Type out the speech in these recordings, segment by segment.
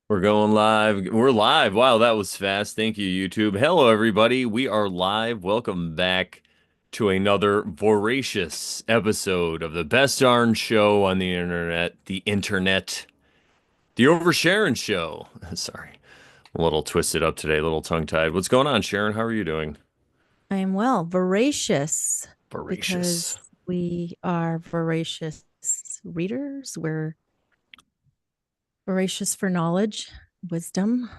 We're going live. We're live. Wow, that was fast. Thank you, YouTube. Hello, everybody. We are live. Welcome back to another voracious episode of the best darn show on the internet. The Over Sharon Show. Sorry, a little twisted up today, a little tongue-tied. What's going on, Sharon? How are you doing? I am well, voracious, Voracious. because we are voracious readers. We're voracious for knowledge, wisdom.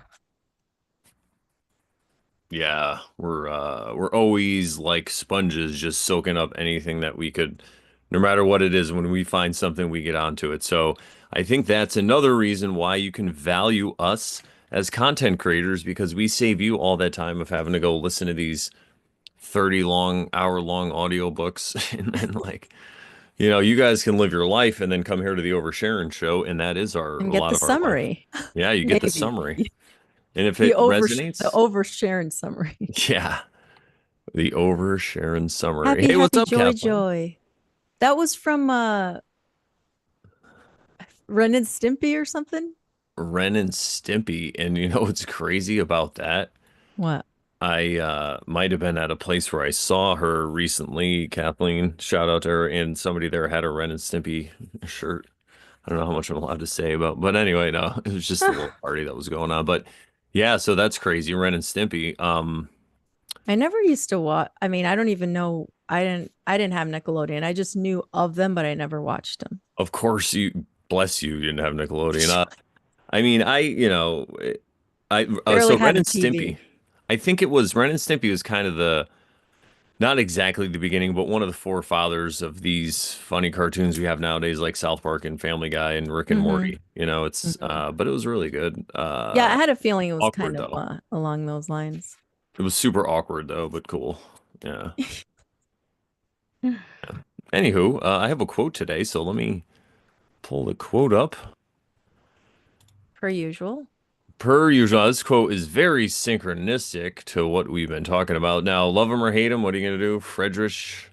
Yeah, we're always like sponges, just soaking up anything that we could, no matter what it is. When we find something, we get onto it. So I think that's another reason why you can value us as content creators because we save you all that time of having to go listen to these 30 hour long audiobooks and then you guys can live your life and then come here to the Oversharing show, and that is our And a get lot the of our life. summary. Yeah, you get the Maybe summary. And if the it over the resonates, oversharing summary. yeah. The Oversharon summary. Happy, Hey, what's happy, up, joy, Kathleen? joy. That was from Ren and Stimpy or something. Ren and Stimpy. And you know what's crazy about that? What? I might have been at a place where I saw her recently, Kathleen. Shout out to her, and somebody there had a Ren and Stimpy shirt. I don't know how much I'm allowed to say about, but anyway, no, it was just a little party that was going on. But yeah, so that's crazy, Ren and Stimpy. I never used to watch. I mean, I don't even know. I didn't have Nickelodeon. I just knew of them, but I never watched them. Of course, you bless you, you didn't have Nickelodeon. I mean, so Barely Ren had a and Stimpy. TV. I think it was Ren and Stimpy was kind of the not exactly the beginning, but one of the forefathers of these funny cartoons we have nowadays, like South Park and Family Guy and Rick and Mm-hmm. Morty. But it was really good. Yeah, I had a feeling it was Awkward kind of though. along those lines. It was super awkward though, but cool. Yeah. Anywho, I have a quote today, so let me pull the quote up. Per usual. Per usual, this quote is very synchronistic to what we've been talking about. Now, love him or hate him, what are you gonna do? Friedrich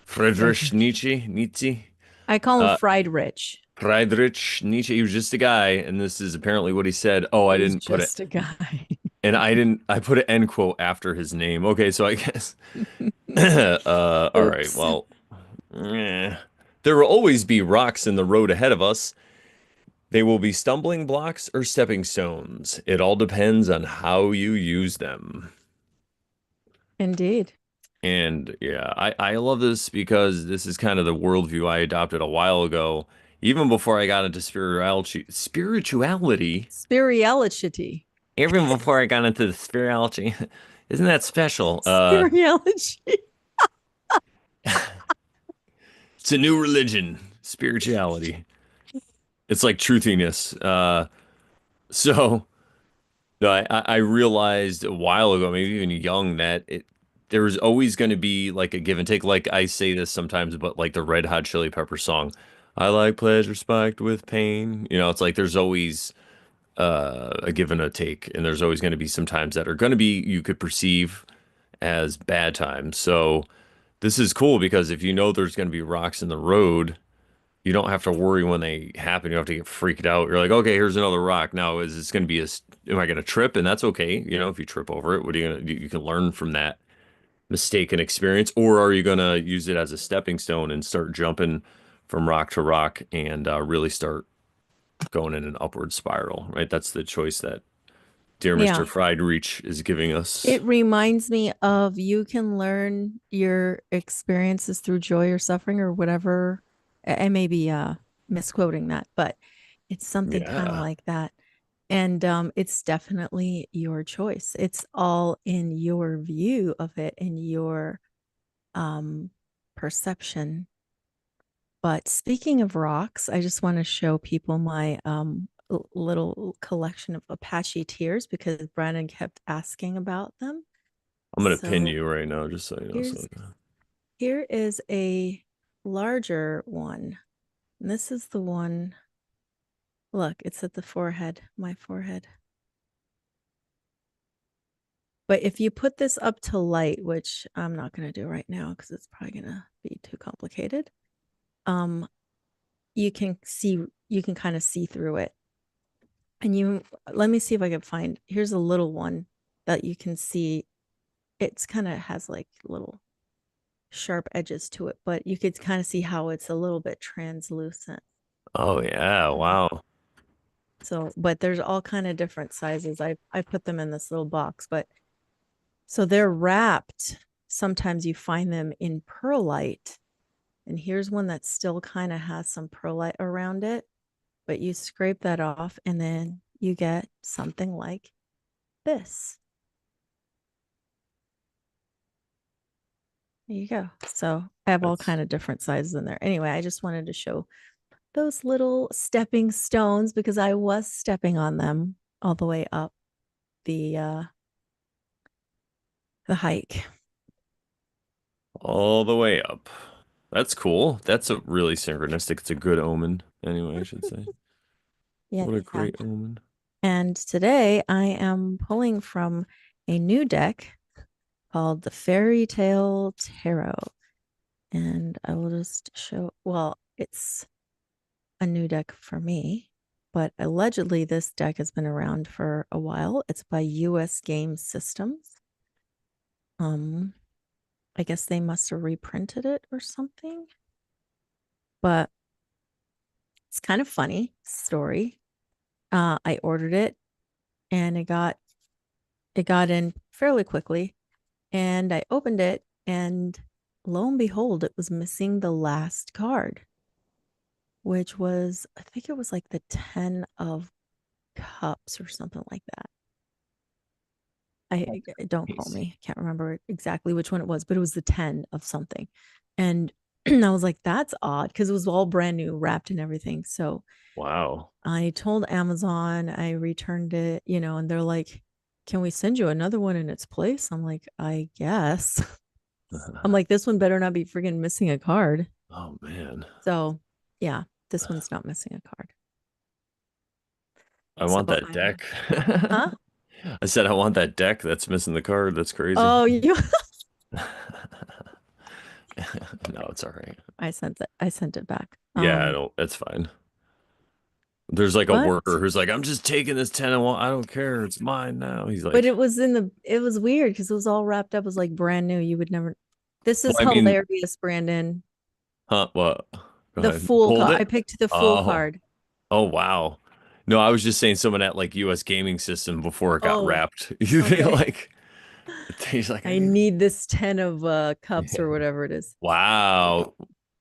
Frederick. Nietzsche. I call him Uh, Fried Rich. Friedrich Nietzsche. He was just a guy, and this is apparently what he said. Oh, I He was didn't put it, just a guy. and I didn't. I put an end quote after his name. Okay, so I guess. All right. Oops. Well, there will always be rocks in the road ahead of us. They will be stumbling blocks or stepping stones. It all depends on how you use them. Indeed. And yeah, I love this because this is kind of the worldview I adopted a while ago, even before I got into spirituality, Spirituality. even before I got into the spirituality. Isn't that special? Spirituality. It's a new religion, spirituality. It's like truthiness. So no, I realized a while ago, maybe even young, that there was always going to be like a give and take. Like I say this sometimes, but like the Red Hot Chili Pepper song, I like pleasure spiked with pain. It's like there's always a give and a take, and there's always going to be some times that are going to be you could perceive as bad times. So this is cool because if you know there's going to be rocks in the road, you don't have to worry when they happen. You don't have to get freaked out. You're like, okay, here's another rock. Now, is this going to be am I going to trip? And that's okay. If you trip over it, what are you going to, you can learn from that mistake and experience, or are you going to use it as a stepping stone and start jumping from rock to rock and really start going in an upward spiral, right? That's the choice that dear Mr. Yeah. Friedrich is giving us. It reminds me of you can learn your experiences through joy or suffering or whatever. I may be misquoting that, but it's something kind of Yeah. like that. And it's definitely your choice. It's all in your view of it and your um, perception. But speaking of rocks, I just want to show people my little collection of Apache tears because Brandon kept asking about them. I'm going to pin So you right now, just so you know. So, here's here is a larger one. And this is the one. Look, it's at the forehead, my forehead. But if you put this up to light, which I'm not going to do right now because it's probably going to be too complicated, um, you can kind of see through it. And you let me see if I can find. Here's a little one that you can see. It's kind of has like little sharp edges to it, but you could kind of see how it's a little bit translucent. Oh yeah, Mhm. wow. So, but there's all kind of different sizes. I put them in this little box, but so they're wrapped. Sometimes you find them in perlite, and here's one that still kind of has some perlite around it, but you scrape that off and then you get something like this. There you go. So I have all That's kind of different sizes in there. Anyway, I just wanted to show those little stepping stones because I was stepping on them all the way up the the hike. all the way up. That's cool. That's a really synchronistic. It's a good omen, anyway, I should say. Yeah, What a yeah. great omen. And today I am pulling from a new deck called the Fairy Tale Tarot. And I will just show, well, it's a new deck for me, but allegedly this deck has been around for a while. It's by US Game Systems. Um, I guess they must have reprinted it or something. But it's kind of funny story. I ordered it and it got in fairly quickly. And I opened it, and lo and behold, it was missing the last card, which was, I think it was like the 10 of cups or something like that. Don't quote Nice. me. I can't remember exactly which one it was, but it was the 10 of something. And I was like, that's odd because it was all brand new, wrapped and everything. So Wow. I told Amazon, I returned it, and they're like, can we send you another one in its place? I'm like, I guess. I'm like, this one better not be friggin' missing a card. Oh man. So yeah, this one's not missing a card. I So want that I'm, deck. huh? I said I want that deck that's missing the card. That's crazy. Oh, you No, it's all right. I sent it. I sent it back. Yeah, I don't, that's fine. There's like a But worker who's like, I'm just taking this 10 and I don't care. It's mine now. He's but like, it was weird because it was all wrapped up. It was like brand new. You would never. This well, is I mean, hilarious, Brandon. huh? What? Go The ahead. fool Pulled card. it? I picked the fool Oh, card. oh, wow. No, I was just saying someone at like US gaming system before it got Oh, wrapped. You think okay. like, he's like, I I need, need this 10 of cups yeah. or whatever it is. Wow.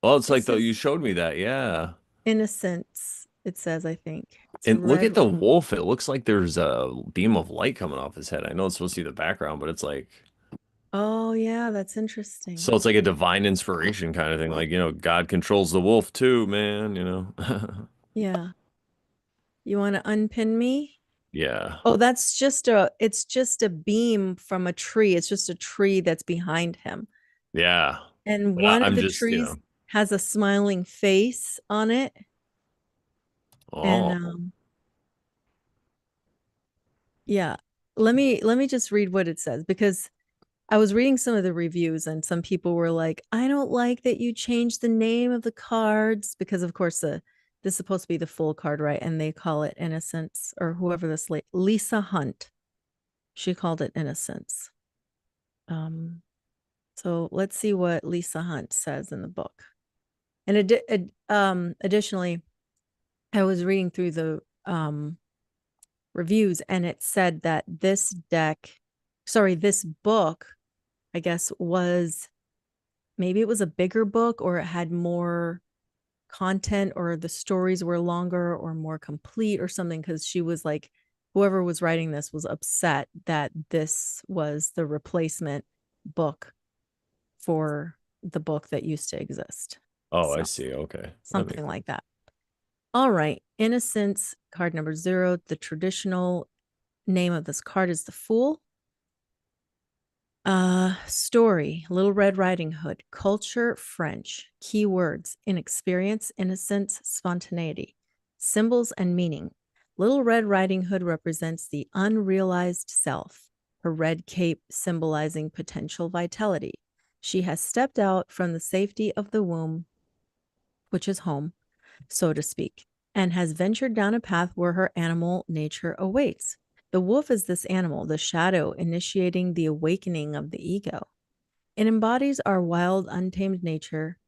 Well, it's It like though says you showed me that. Yeah. innocence. It says, I think. It's And look at red. the wolf. It looks like there's a beam of light coming off his head. I know it's supposed to be the background, but it's like, Oh, yeah, that's interesting. so it's like a divine inspiration kind of thing. Like, God controls the wolf too, man. Yeah. You want to unpin me? Yeah. Oh, it's just a beam from a tree. It's just a tree that's behind him. Yeah. And But one of I'm the just, trees has a smiling face on it. And oh, yeah, let me just read what it says because I was reading some of the reviews and some people were like, I don't like that you changed the name of the cards because of course this is supposed to be the full card, right? And they call it Innocence or whoever Lisa Hunt. She called it Innocence. Um, so let's see what Lisa Hunt says in the book. And additionally, I was reading through the reviews and it said that this book, I guess, was maybe it was a bigger book or it had more content or the stories were longer or more complete or something because she was like, whoever was writing this was upset that this was the replacement book for the book that used to exist. oh, I So see. Okay. That makes something like that. All right. Innocence, card number 0. The traditional name of this card is the Fool. Story, Little Red Riding Hood, culture, French, keywords, inexperience, innocence, spontaneity, symbols and meaning. Little Red Riding Hood represents the unrealized self, her red cape symbolizing potential vitality. She has stepped out from the safety of the womb, which is home, so to speak. and has ventured down a path where her animal nature awaits. The wolf is this animal, the shadow initiating the awakening of the ego. It embodies our wild, untamed nature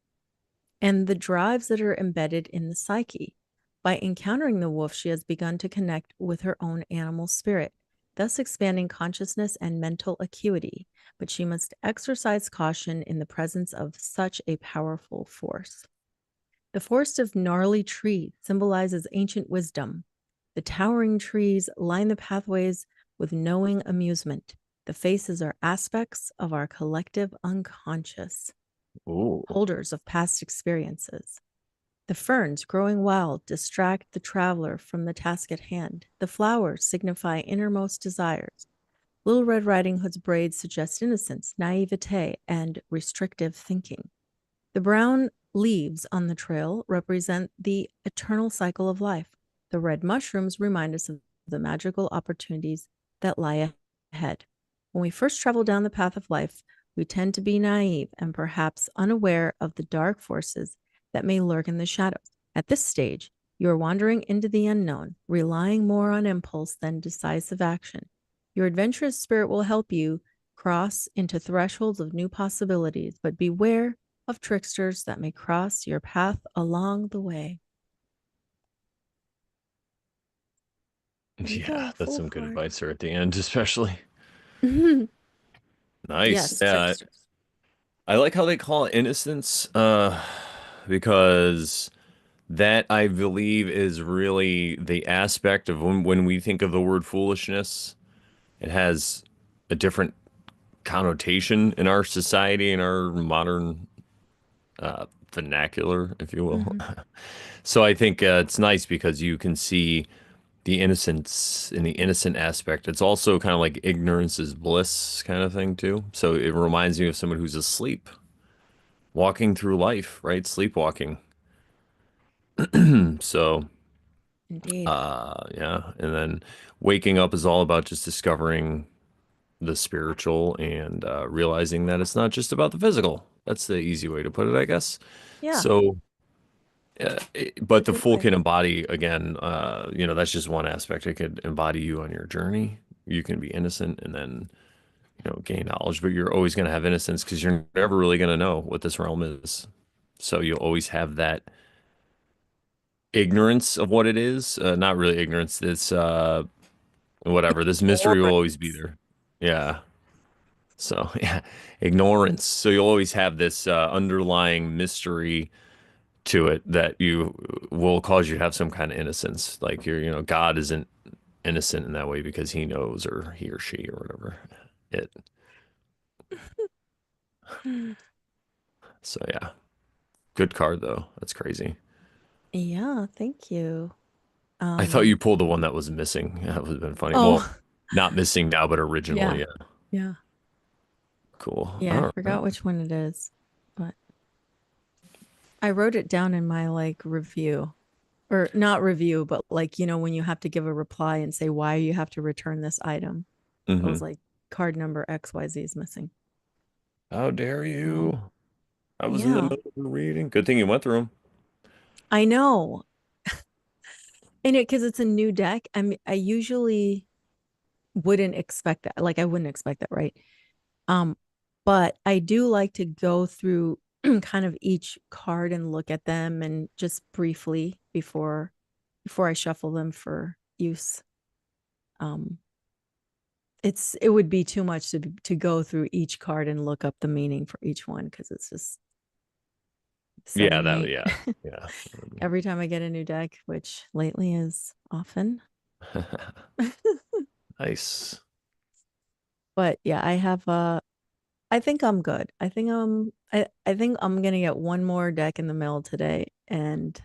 and the drives that are embedded in the psyche. By encountering the wolf, she has begun to connect with her own animal spirit, thus expanding consciousness and mental acuity. But she must exercise caution in the presence of such a powerful force. The forest of gnarly trees symbolizes ancient wisdom. The towering trees line the pathways with knowing amusement. The faces are aspects of our collective unconscious, Ooh. holders of past experiences. The ferns, growing wild, distract the traveler from the task at hand. The flowers signify innermost desires. Little Red Riding Hood's braids suggest innocence, naivete, and restrictive thinking. The brown leaves on the trail represent the eternal cycle of life. The red mushrooms remind us of the magical opportunities that lie ahead. When we first travel down the path of life, we tend to be naive and perhaps unaware of the dark forces that may lurk in the shadows. At this stage, you are wandering into the unknown, relying more on impulse than decisive action. Your adventurous spirit will help you cross into thresholds of new possibilities, but beware of tricksters that may cross your path along the way. There you Yeah, go, that's full some good card. advice there at the end, especially. Nice. Yes, Yeah, tricksters. I like how they call it innocence, because that I believe is really the aspect of when we think of the word foolishness, it has a different connotation in our society, in our modern vernacular, if you will. Mm-hmm. So I think it's nice because you can see the innocence in the innocent aspect. It's also kind of like ignorance is bliss kind of thing too. So it reminds me of someone who's asleep, walking through life, right? Sleepwalking. So, Indeed. yeah. And then waking up is all about just discovering the spiritual and realizing that it's not just about the physical. That's the easy way to put it, I guess. Yeah, So, it's a but the good fool way. can embody again, that's just one aspect. It could embody you on your journey. You can be innocent and then, gain knowledge, but you're always going to have innocence because you're never really going to know what this realm is. So you'll always have that ignorance of what it is. Not really ignorance. It's whatever. This mystery will always be Ignorance. there. Yeah. So yeah, ignorance. So you'll always have this underlying mystery to it that you will cause you to have some kind of innocence. Like God isn't innocent in that way because he knows or he or she or whatever. It. So yeah, good card though. That's crazy. Yeah, thank you. I thought you Um, pulled the one that was missing. That would have been funny. Well, oh, not missing now, but originally. yeah, Yeah. yeah, Cool. yeah. I All right. forgot which one it is, but I wrote it down in my like review, or not review, but like, when you have to give a reply and say why you have to return this item. I was Mm-hmm. like, card number XYZ is missing. How dare So, you? I was in the yeah, middle of a reading. Good thing you went through them. I know. And because it's a new deck, I usually wouldn't expect that. Like, I wouldn't expect that, right? Um, but I do like to go through kind of each card and look at them and just briefly before I shuffle them for use. Um, it would be too much to go through each card and look up the meaning for each one because it's just so Yeah, that, innate. yeah, yeah. Every time I get a new deck, which lately is often. Nice. But yeah, I think I'm good. I think I'm gonna get one more deck in the mail today, and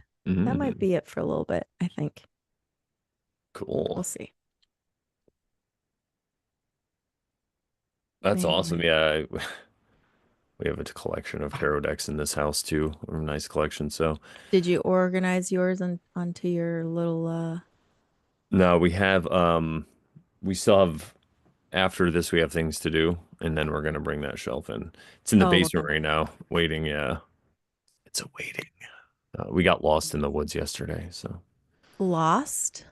that might Mhm. be it for a little bit, I think. We'll Cool. see. That's awesome. Anyway, Yeah, we have a collection of tarot decks in this house too. A nice collection. So did you organize yours onto your little no, we still have after this we have things to do, and then we're gonna bring that shelf in. It's in the Oh, basement okay. right now, waiting. Yeah, it's a waiting. We got lost in the woods yesterday, so. Lost?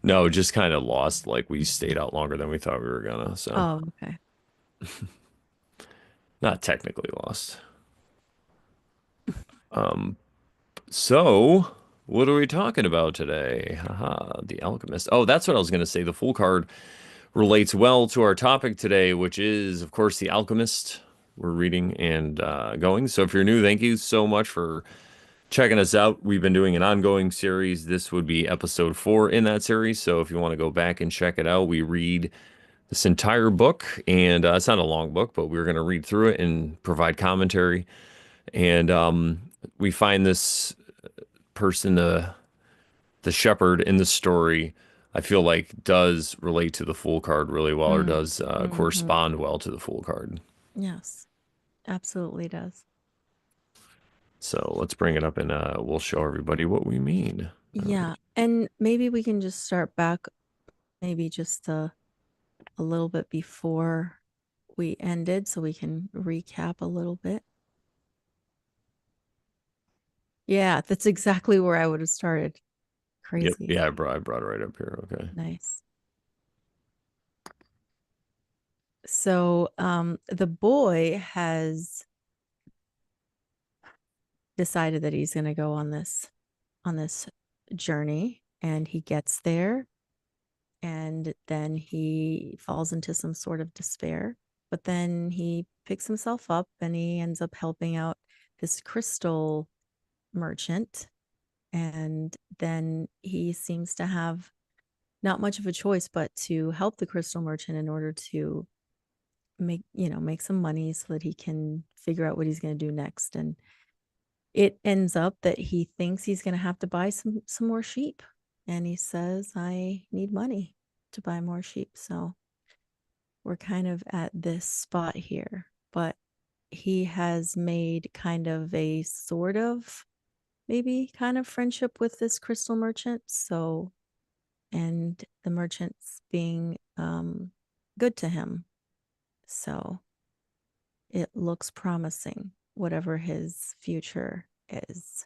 No, just kind of lost. Like we stayed out longer than we thought we were gonna. So Oh, okay. not technically lost. Um, so what are we talking about today? Haha, the Alchemist. Oh, that's what I was gonna say. The full card relates well to our topic today, which is, of course, the Alchemist. We're reading and going. So if you're new, thank you so much for checking us out. We've been doing an ongoing series. This would be episode 4 in that series. So if you want to go back and check it out, we read this entire book, and it's not a long book, but we're going to read through it and provide commentary. And we find this person, the shepherd in the story, I feel like does relate to the Fool card really well, or Mm. does Hmm. correspond well to the Fool card. Yes, absolutely does. So let's bring it up and we'll show everybody what we mean. All Yeah. And maybe we can just start back, maybe just a little bit before we ended so we can recap a little bit. Yeah, that's exactly where I would have started. Yep. Crazy. Yeah, I brought it right up here. Okay. Nice. So, the boy has decided that he's going to go on this journey, and he gets there, and then he falls into some sort of despair. But then he picks himself up and he ends up helping out this crystal merchant. And then he seems to have not much of a choice but to help the crystal merchant in order to make some money so that he can figure out what he's going to do next. And it ends up that he thinks he's going to have to buy some more sheep, and he says, I need money to buy more sheep. So we're kind of at this spot here, but he has made kind of a sort of maybe kind of friendship with this crystal merchant. So, and the merchant's being good to him. So it looks promising, whatever his future is.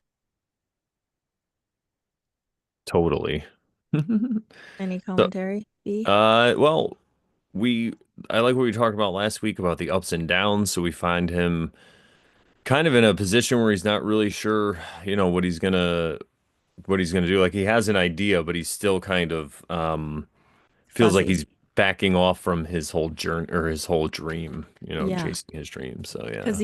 Totally. Any So, commentary, B? well, we I like what we talked about last week about the ups and downs. So we find him kind of in a position where he's not really sure, what he's gonna do. Like he has an idea, but he's still kind of feels like Fuzzy. he's backing off from his whole journey or his whole dream, Yeah. chasing his dream. So Because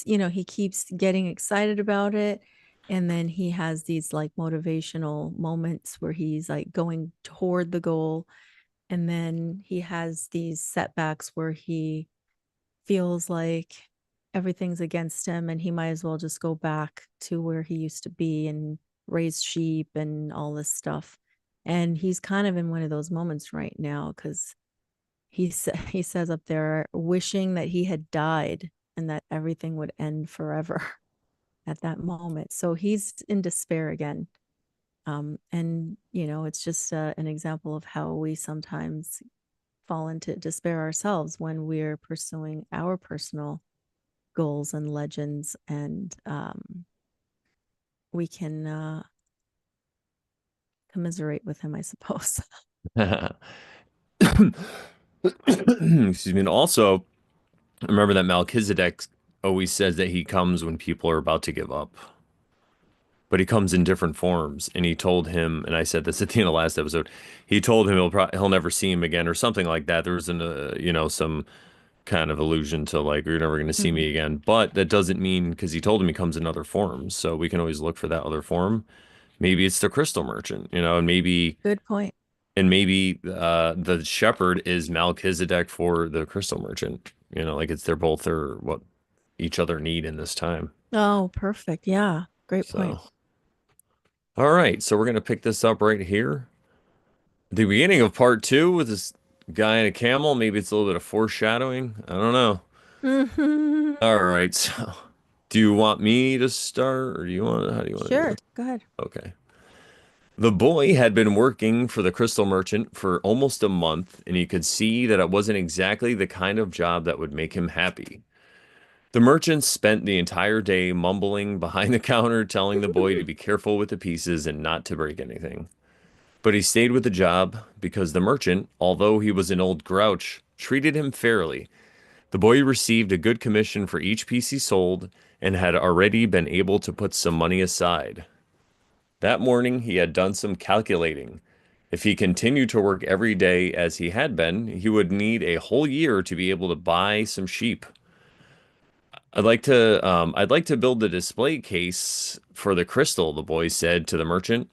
yeah, he keeps getting excited about it. And then he has these like motivational moments where he's like going toward the goal. And then he has these setbacks where he feels like everything's against him and he might as well just go back to where he used to be and raise sheep and all this stuff. And he's kind of in one of those moments right now because he says up there wishing that he had died and that everything would end forever at that moment. So he's in despair again. And it's just an example of how we sometimes fall into despair ourselves when we're pursuing our personal goals and legends, and we can commiserate with him, I suppose. excuse me. And also, remember that Melchizedek always says that he comes when people are about to give up, but he comes in different forms. And he told him, and I said this at the end of last episode, he told him he'll never see him again or something like that. There was some kind of allusion to like you're never going to see Mhm. me again. But that doesn't mean because he told him he comes in other forms, so we can always look for that other form. Maybe it's the crystal merchant, and Good point. the shepherd is Melchizedek for the crystal merchant. Like they're both are what each other need in this time. Oh, perfect. Yeah, great point. So, all right, so we're gonna pick this up right here. The beginning of part 2 with this guy and a camel. Maybe it's a little bit of foreshadowing. I don't know. Hmm. All right, so do you want me to start, or how do you want to do Sure, this? go ahead. Okay. The boy had been working for the crystal merchant for almost a month, and he could see that it wasn't exactly the kind of job that would make him happy. The merchant spent the entire day mumbling behind the counter, telling the boy to be careful with the pieces and not to break anything. But he stayed with the job because the merchant, although he was an old grouch, treated him fairly. The boy received a good commission for each piece he sold and had already been able to put some money aside. That morning, he had done some calculating. If he continued to work every day as he had been, he would need a whole year to be able to buy some sheep. I'd like to build the display case for the crystal, the boy said to the merchant.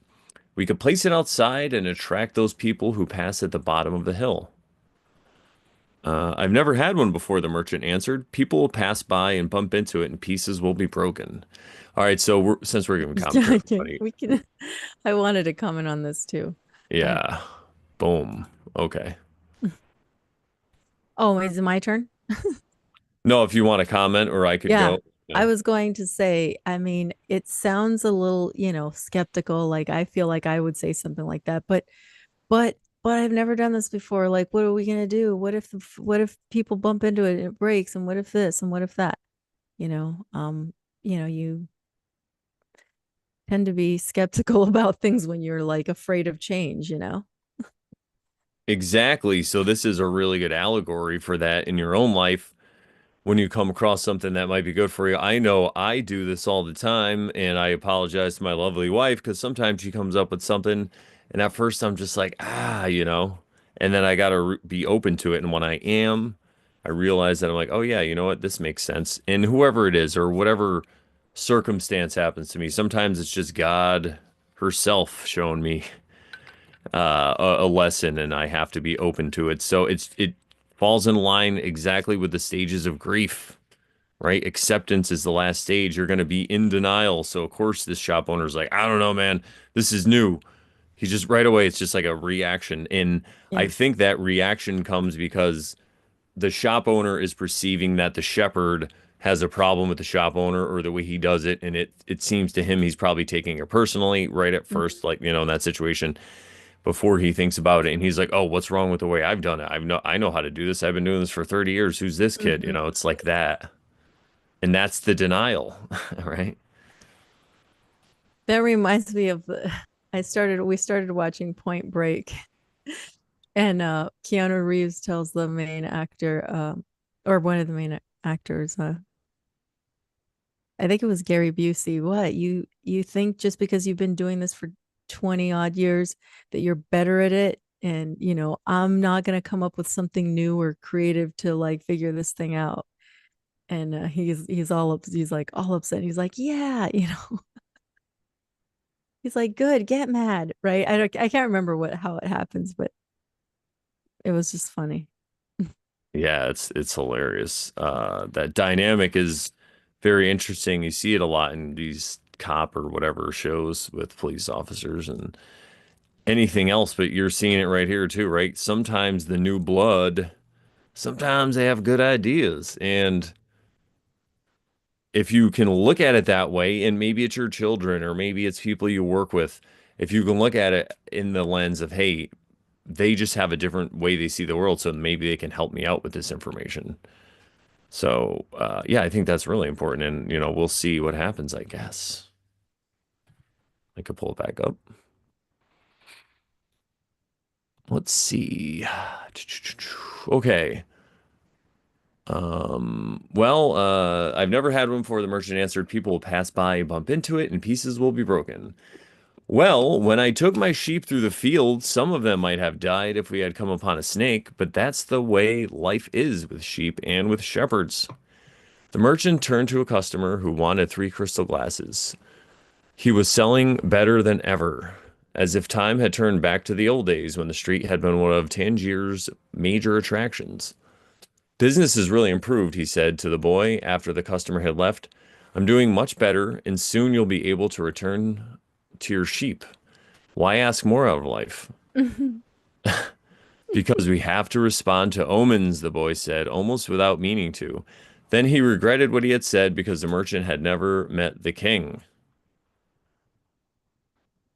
We could place it outside and attract those people who pass at the bottom of the hill. I've never had one before, the merchant answered. People will pass by and bump into it and pieces will be broken. All right, so since we're giving commentary, Okay, buddy, we can. I wanted to comment on this too. Go ahead. yeah, boom. Okay. Oh, is it my turn? No, if you want to comment or I could Yeah, go. Yeah. I was going to say, I mean, it sounds a little, skeptical. Like I feel like I would say something like that, but I've never done this before. Like, what are we gonna do? What if people bump into it and it breaks? And what if this? And what if that? You know, um, you tend to be skeptical about things when you're like afraid of change, you know? Exactly. So this is a really good allegory for that in your own life when you come across something that might be good for you. I know I do this all the time, and I apologize to my lovely wife because sometimes she comes up with something, and at first I'm just like, and then I gotta be open to it. And when I am, I realize that I'm like, oh yeah, you know what, this makes sense. And whoever it is or whatever circumstance happens to me, sometimes it's just God herself showing me a lesson, and I have to be open to it. So it falls in line exactly with the stages of grief, right? Acceptance is the last stage. You're going to be in denial. So of course this shop owner's like, I don't know, man. This is new. He's just right away. It's just like a reaction. And I Yeah. think that reaction comes because the shop owner is perceiving that the shepherd has a problem with the shop owner or the way he does it. And it seems to him he's probably taking it personally right at Mhm. first, like, in that situation before he thinks about it. And he's like, oh, what's wrong with the way I've done it? I know how to do this. I've been doing this for 30 years. Who's this kid? Mhm. It's like that. And that's the denial, right? That reminds me of we started watching Point Break and Keanu Reeves tells the main actor, or one of the main actors, I think it was Gary Busey. What you think just because you've been doing this for 20 odd years that you're better at it? And I'm not gonna come up with something new or creative to like figure this thing out. And he's like all upset. He's like, yeah, he's like, good, get mad, right? I can't remember how it happens, but it was just funny. Yeah, it's hilarious. That dynamic is very interesting. You see it a lot in these cop or whatever shows with police officers and anything else, but you're seeing it right here too, right? Sometimes the new blood, sometimes they have good ideas. And if you can look at it that way, and maybe it's your children or maybe it's people you work with, if you can look at it in the lens of, hey, they just have a different way they see the world, so maybe they can help me out with this information. So, yeah, I think that's really important. And, we'll see what happens, I guess. I could pull it back up. Let's see. Okay. I've never had one before. The merchant answered, people will pass by and bump into it, and pieces will be broken. Well, when I took my sheep through the field, some of them might have died if we had come upon a snake, but that's the way life is with sheep and with shepherds. The merchant turned to a customer who wanted 3 crystal glasses. He was selling better than ever, as if time had turned back to the old days when the street had been one of Tangier's major attractions. Business has really improved, he said to the boy after the customer had left. I'm doing much better, and soon you'll be able to return to your sheep. Why ask more out of life? Because we have to respond to omens, the boy said, almost without meaning to. Then he regretted what he had said because the merchant had never met the king.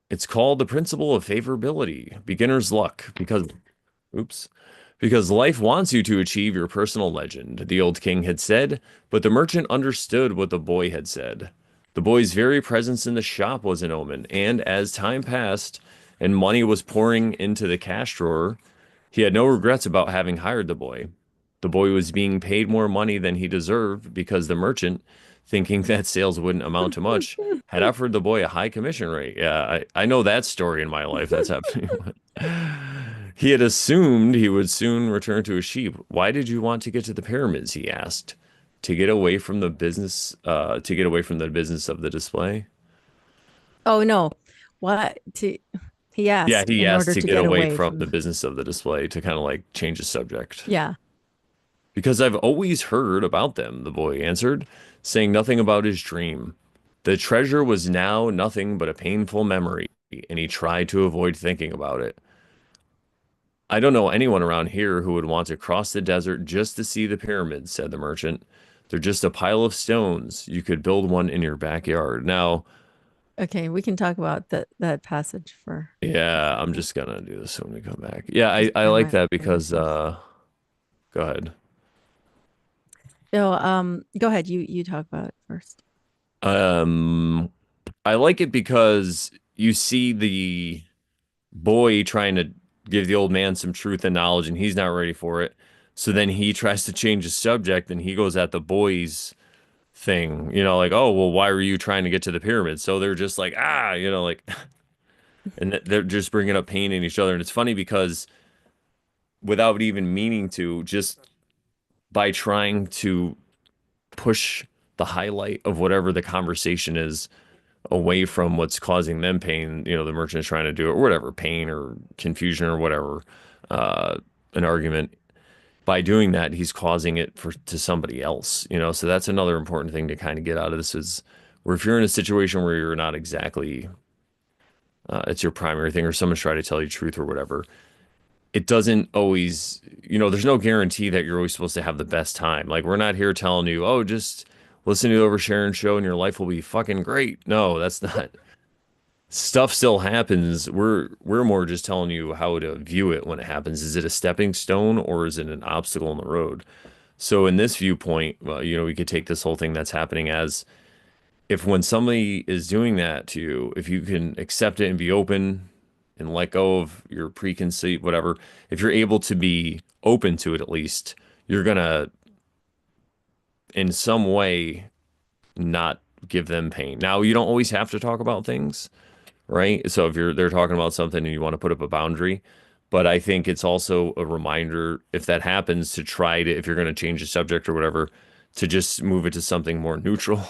It's called the principle of favorability, beginner's luck, because, oops, Because life wants you to achieve your personal legend, the old king had said, but the merchant understood what the boy had said. The boy's very presence in the shop was an omen, and as time passed and money was pouring into the cash drawer, he had no regrets about having hired the boy. The boy was being paid more money than he deserved because the merchant, thinking that sales wouldn't amount to much, had offered the boy a high commission rate. Yeah, I know that story in my life. That's happening. He had assumed he would soon return to his sheep. Why did you want to get to the pyramids? He asked. To get away from the business, to get away from the business of the display. Oh no. What to he Yeah, asked he in asked order to to get get away away from from the business of the display to kind of like change the subject. yeah. Because I've always heard about them, the boy answered, saying nothing about his dream. The treasure was now nothing but a painful memory, and he tried to avoid thinking about it. I don't know anyone around here who would want to cross the desert just to see the pyramids, said the merchant. They're just a pile of stones. You could build one in your backyard. Now, Okay, we can talk about that passage for a yeah, I'm second. just gonna do this when we come back. Yeah, Just I clear like my that throat because first. go ahead. No, go ahead. You talk about it first. Um I like it because you see the boy trying to give the old man some truth and knowledge, and he's not ready for it. So then he tries to change the subject, and he goes at the boy's thing, like, oh, well, why were you trying to get to the pyramid? So they're just like, like, and they're just bringing up pain in each other. And it's funny because without even meaning to, just by trying to push the highlight of whatever the conversation is away from what's causing them pain, the merchant is trying to do it, or whatever, pain or confusion or whatever, uh, an argument. By doing that, he's causing it to somebody else. So that's another important thing to kind of get out of this is where if you're in a situation where you're not exactly, it's your primary thing, or someone's trying to tell you truth or whatever, it doesn't always, there's no guarantee that you're always supposed to have the best time. Like, we're not here telling you, oh, just listen to the Over Sharon show and your life will be fucking great. No, that's not. Stuff still happens. We're more just telling you how to view it when it happens. Is it a stepping stone or is it an obstacle in the road? So in this viewpoint, well, we could take this whole thing that's happening as if when somebody is doing that to you, if you can accept it and be open and let go of your preconceived whatever, if you're able to be open to it at least, you're gonna in some way not give them pain. Now, you don't always have to talk about things, right? So if they're talking about something and you want to put up a boundary, but I think it's also a reminder if that happens to try to, if you're going to change the subject or whatever, to just move it to something more neutral,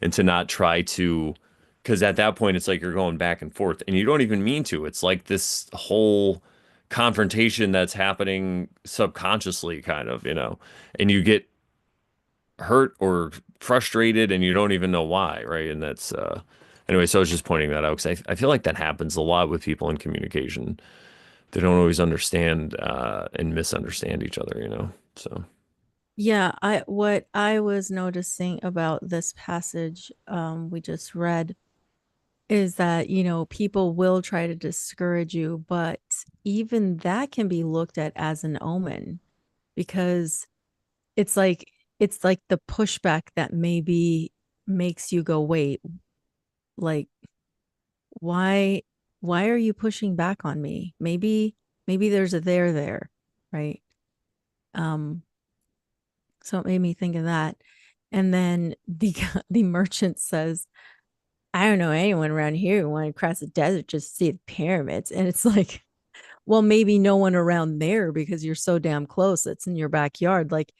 and to not try to, because at that point it's like you're going back and forth and you don't even mean to. It's like this whole confrontation that's happening subconsciously, kind of, and you get hurt or frustrated and you don't even know why, right? And that's anyway, so I was just pointing that out because I feel like that happens a lot with people in communication. They don't always understand and misunderstand each other. So Yeah, I what I was noticing about this passage we just read is that, people will try to discourage you, but even that can be looked at as an omen because it's like it's like the pushback that maybe makes you go, wait, like why why are you pushing back on me? Maybe there's a there, right? Um, so it made me think of that. And then the the merchant says, I don't know anyone around here who want to cross the desert just to see the pyramids. And it's like, well, maybe no one around there because you're so damn close. It's in your backyard. Like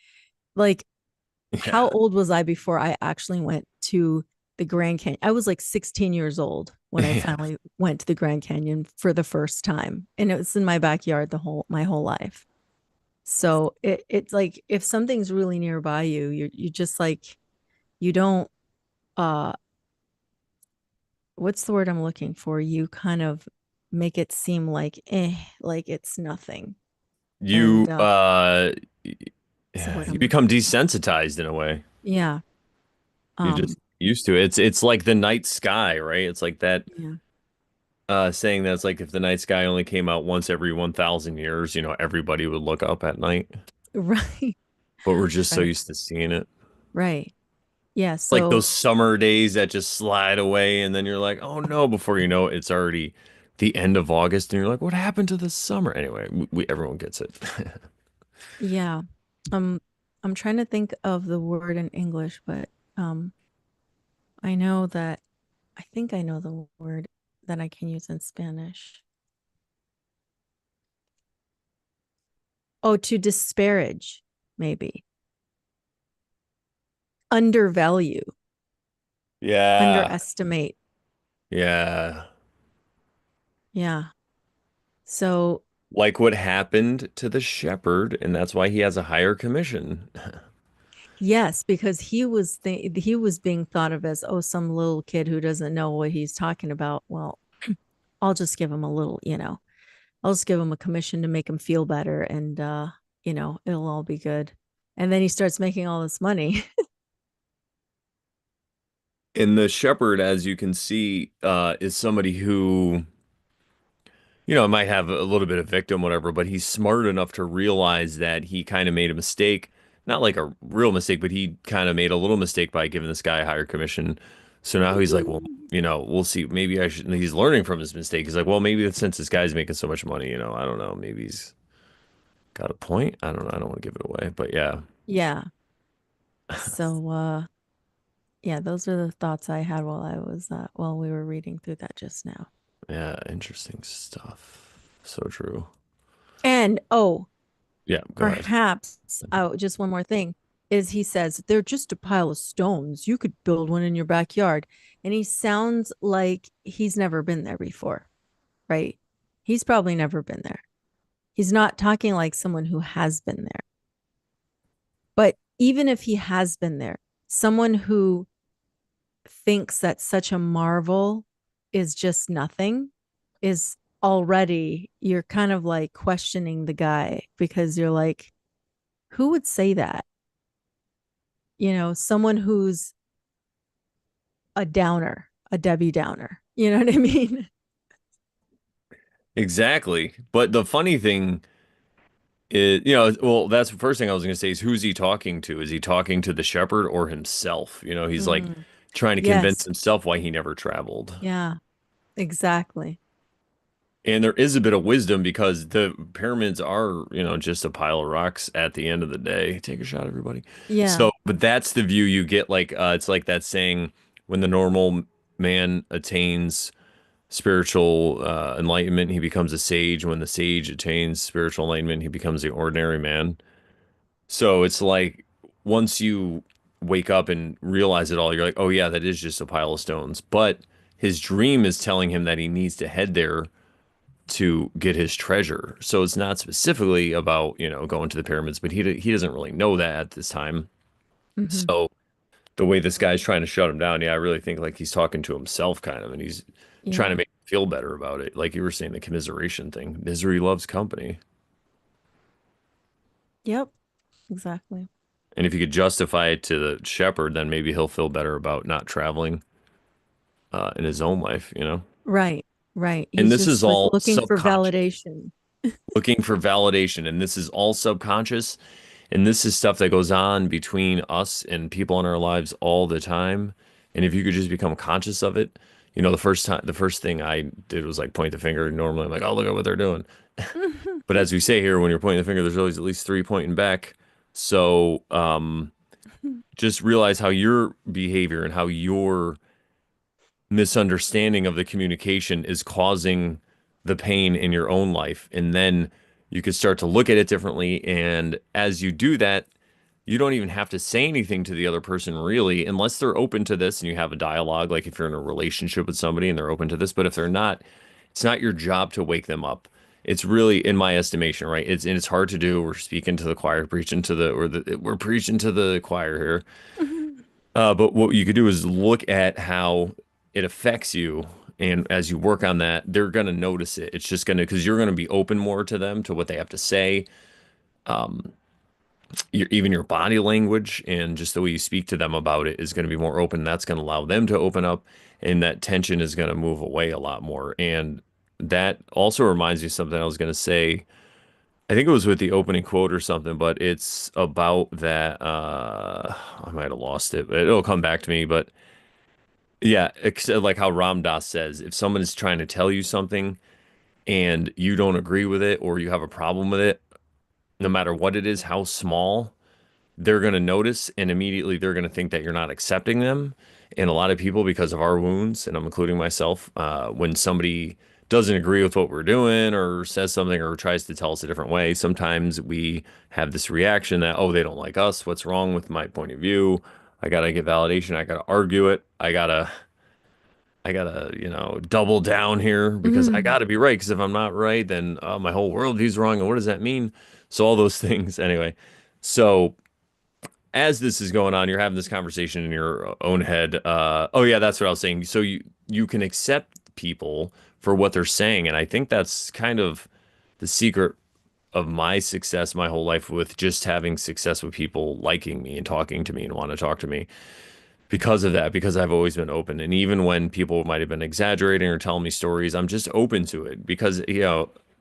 yeah, how old was I before I actually went to the Grand Canyon? I was like 16 years old when I yeah. finally went to the Grand Canyon for the first time. And it was in my backyard my whole life. So it's like if something's really nearby you, you just like you don't uh what's the word I'm looking for? You kind of make it seem like it's nothing. You And what's the word you I'm become looking for? desensitized in a way. Yeah. You just Um, used to it. It's like the night sky, right? It's like that. yeah. saying that it's like if the night sky only came out once every 1,000 years, everybody would look up at night. Right. But we're just so Right. used to seeing it. Right. Yeah. Like So those summer days that just slide away, and then you're like, oh no, before you know it, it's already the end of August, and you're like, what happened to the summer? Anyway, everyone gets it. yeah. Um, I'm trying to think of the word in English, but um I know that I think I know the word that I can use in Spanish. Oh, to disparage, maybe. Undervalue, Yeah. underestimate. Yeah. Yeah. So, Like what happened to the shepherd, and that's why he has a higher commission. yes, because he was being thought of as, oh, some little kid who doesn't know what he's talking about. Well, I'll just give him a little, I'll just give him a commission to make him feel better and it'll all be good. And then he starts making all this money. And the shepherd, as you can see, is somebody who, might have a little bit of victim, whatever, but he's smart enough to realize that he kind of made a mistake. Not like a real mistake, but he kind of made a little mistake by giving this guy a higher commission. So now he's like, well, we'll see. Maybe I should. He's learning from his mistake. He's like, well, maybe since this guy's making so much money, I don't know. Maybe he's got a point. I don't know. I don't want to give it away, but yeah, Yeah. So yeah, those are the thoughts I had while we were reading through that just now. yeah, interesting stuff. So true. And oh, Yeah, go ahead. perhaps just one more thing is he says they're just a pile of stones. You could build one in your backyard. And he sounds like he's never been there before, right? He's probably never been there. He's not talking like someone who has been there. But even if he has been there, someone who thinks that such a marvel is just nothing is already, you're kind of like questioning the guy because you're like, who would say that? Someone who's a downer, a Debbie Downer. You know what I mean? Exactly. But the funny thing is, well, that's the first thing I was going to say is who's he talking to? Is he talking to the shepherd or himself? He's like Mm, trying to convince yes. himself why he never traveled. Yeah, exactly. And there is a bit of wisdom because the pyramids are, just a pile of rocks at the end of the day. Take a shot, everybody. Yeah. So, but that's the view you get. Like, it's like that saying, when the normal man attains spiritual enlightenment, he becomes a sage. When the sage attains spiritual enlightenment, he becomes the ordinary man. So it's like once you wake up and realize it all, you're like, oh yeah, that is just a pile of stones. But his dream is telling him that he needs to head there to get his treasure. So it's not specifically about, going to the pyramids, but he doesn't really know that at this time. Hmm. So the way this guy's trying to shut him down, yeah, I really think like he's talking to himself kind of, and he's trying to Yeah. make him feel better about it. Like you were saying, the commiseration thing. Misery loves company. Yep. Exactly. And if you could justify it to the shepherd, then maybe he'll feel better about not traveling in his own life. Right. Right. And He's this is just like all looking for subconscious, validation. looking for validation. And this is all subconscious. And this is stuff that goes on between us and people in our lives all the time. And if you could just become conscious of it, the first thing I did was like point the finger. Normally I'm like, oh, look at what they're doing. But as we say here, when you're pointing the finger, there's always at least three pointing back. So just realize how your behavior and how your misunderstanding of the communication is causing the pain in your own life. And then you could start to look at it differently. And as you do that, you don't even have to say anything to the other person really, unless they're open to this and you have a dialogue, like if you're in a relationship with somebody and they're open to this. But if they're not, it's not your job to wake them up. It's really, in my estimation, right? It's hard to do. We're speaking to the choir, preaching to we're preaching to the choir here. But what you could do is look at how it affects you. And as you work on that, they're going to notice it. It's just going to, because you're going to be open more to them, to what they have to say. even your body language and just the way you speak to them about it is going to be more open. That's going to allow them to open up, and that tension is going to move away a lot more. And that also reminds me of something I was going to say. I think it was with the opening quote or something, but it's about that. I might have lost it, but it'll come back to me. But yeah, like how Ram Dass says, if someone is trying to tell you something and you don't agree with it or you have a problem with it, no matter what it is, how small, they're going to notice and immediately they're going to think that you're not accepting them. And a lot of people, because of our wounds, and I'm including myself, when somebody doesn't agree with what we're doing or says something or tries to tell us a different way, sometimes we have this reaction that, oh, they don't like us. What's wrong with my point of view? I got to get validation. I got to argue it. I gotta, double down here because I Mm. gotta be right. Because if I'm not right, then my whole worldview's wrong. And what does that mean? So all those things, anyway. So as this is going on, you're having this conversation in your own head. Oh yeah, that's what I was saying. So you can accept people for what they're saying, and I think that's kind of the secret of my success my whole life with just having success with people liking me and talking to me and want to talk to me because of that, because I've always been open. And even when people might have been exaggerating or telling me stories, I'm just open to it because,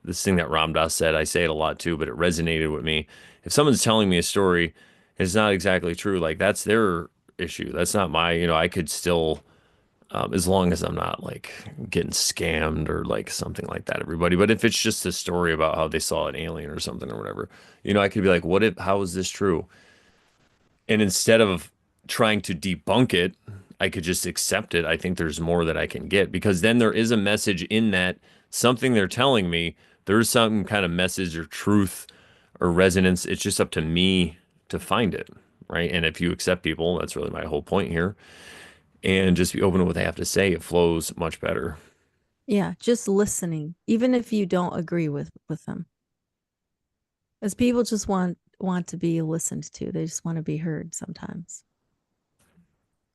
this thing that Ram Dass said, I say it a lot too, but it resonated with me. If someone's telling me a story, and it's not exactly true, like that's their issue. That's not my, I could still, as long as I'm not like getting scammed or like something like that, everybody. But if it's just a story about how they saw an alien or something or whatever, I could be like, how is this true? And instead of trying to debunk it, I could just accept it. I think there's more that I can get because then there is a message in that something they're telling me. There's some kind of message or truth or resonance. It's just up to me to find it, right? And if you accept people, that's really my whole point here, and just be open to what they have to say, it flows much better. Yeah, just listening, even if you don't agree with them. As people just want to be listened to. They just want to be heard sometimes.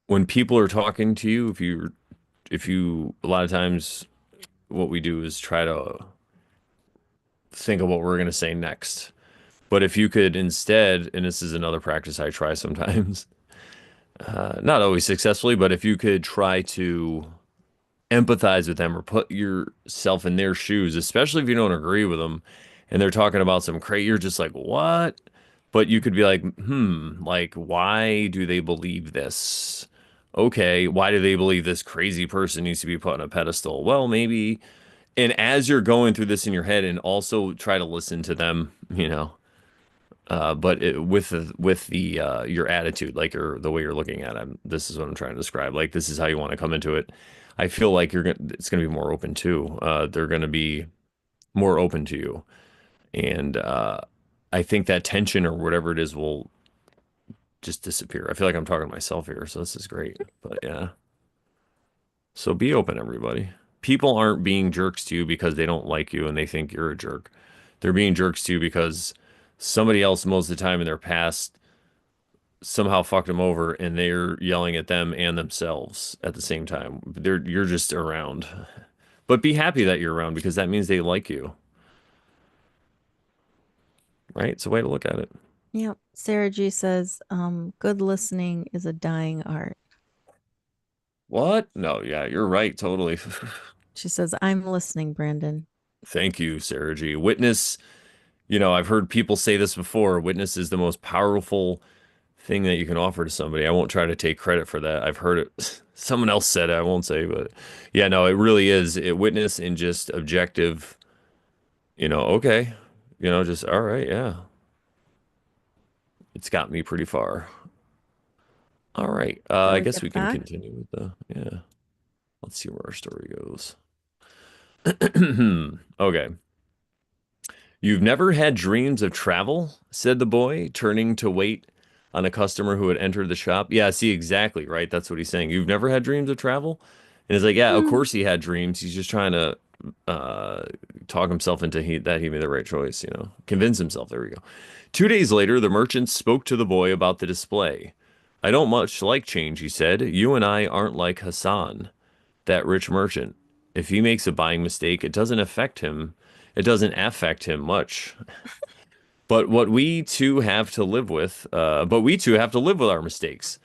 When people are talking to you, if you a lot of times what we do is try to think of what we're going to say next. But if you could instead, and this is another practice I try sometimes, not always successfully, but if you could try to empathize with them or put yourself in their shoes, especially if you don't agree with them and they're talking about some crazy, you're just like, what? But you could be like, like, why do they believe this? Okay, why do they believe this crazy person needs to be put on a pedestal? Well, maybe. And as you're going through this in your head, and also try to listen to them, but with the your attitude, like the way you're looking at it. This is what I'm trying to describe. Like this is how you want to come into it. I feel like it's gonna be more open too. They're gonna be more open to you, and I think that tension or whatever it is will just disappear. I feel like I'm talking to myself here, so this is great. But yeah, so be open, everybody. People aren't being jerks to you because they don't like you and they think you're a jerk. They're being jerks to you because somebody else most of the time in their past somehow fucked them over and they're yelling at them and themselves at the same time. You're just around. But be happy that you're around because that means they like you, right? It's a way to look at it. Yep. Sarah G says, good listening is a dying art. What? No, yeah, you're right, totally. She says, I'm listening, Brandon. Thank you, Sarah G. Witness, I've heard people say this before. Witness is the most powerful thing that you can offer to somebody. I won't try to take credit for that. I've heard it. Someone else said it. I won't say, but yeah, no, it really is. It witness in just objective, okay, just all right, yeah. It's got me pretty far. All right. Shall I we guess get we can back? continue with yeah. Let's see where our story goes. Okay. You've never had dreams of travel, said the boy, turning to wait on a customer who had entered the shop. Yeah, see, exactly, right? That's what he's saying. You've never had dreams of travel? And he's like, yeah, of Mm. course he had dreams. He's just trying to uh, talk himself into that he made the right choice, convince himself. There we go. 2 days later, the merchant spoke to the boy about the display. I don't much like change, he said. You and I aren't like Hassan, that rich merchant. If he makes a buying mistake, it doesn't affect him. It doesn't affect him much. But what we too have to live with, but we too have to live with our mistakes.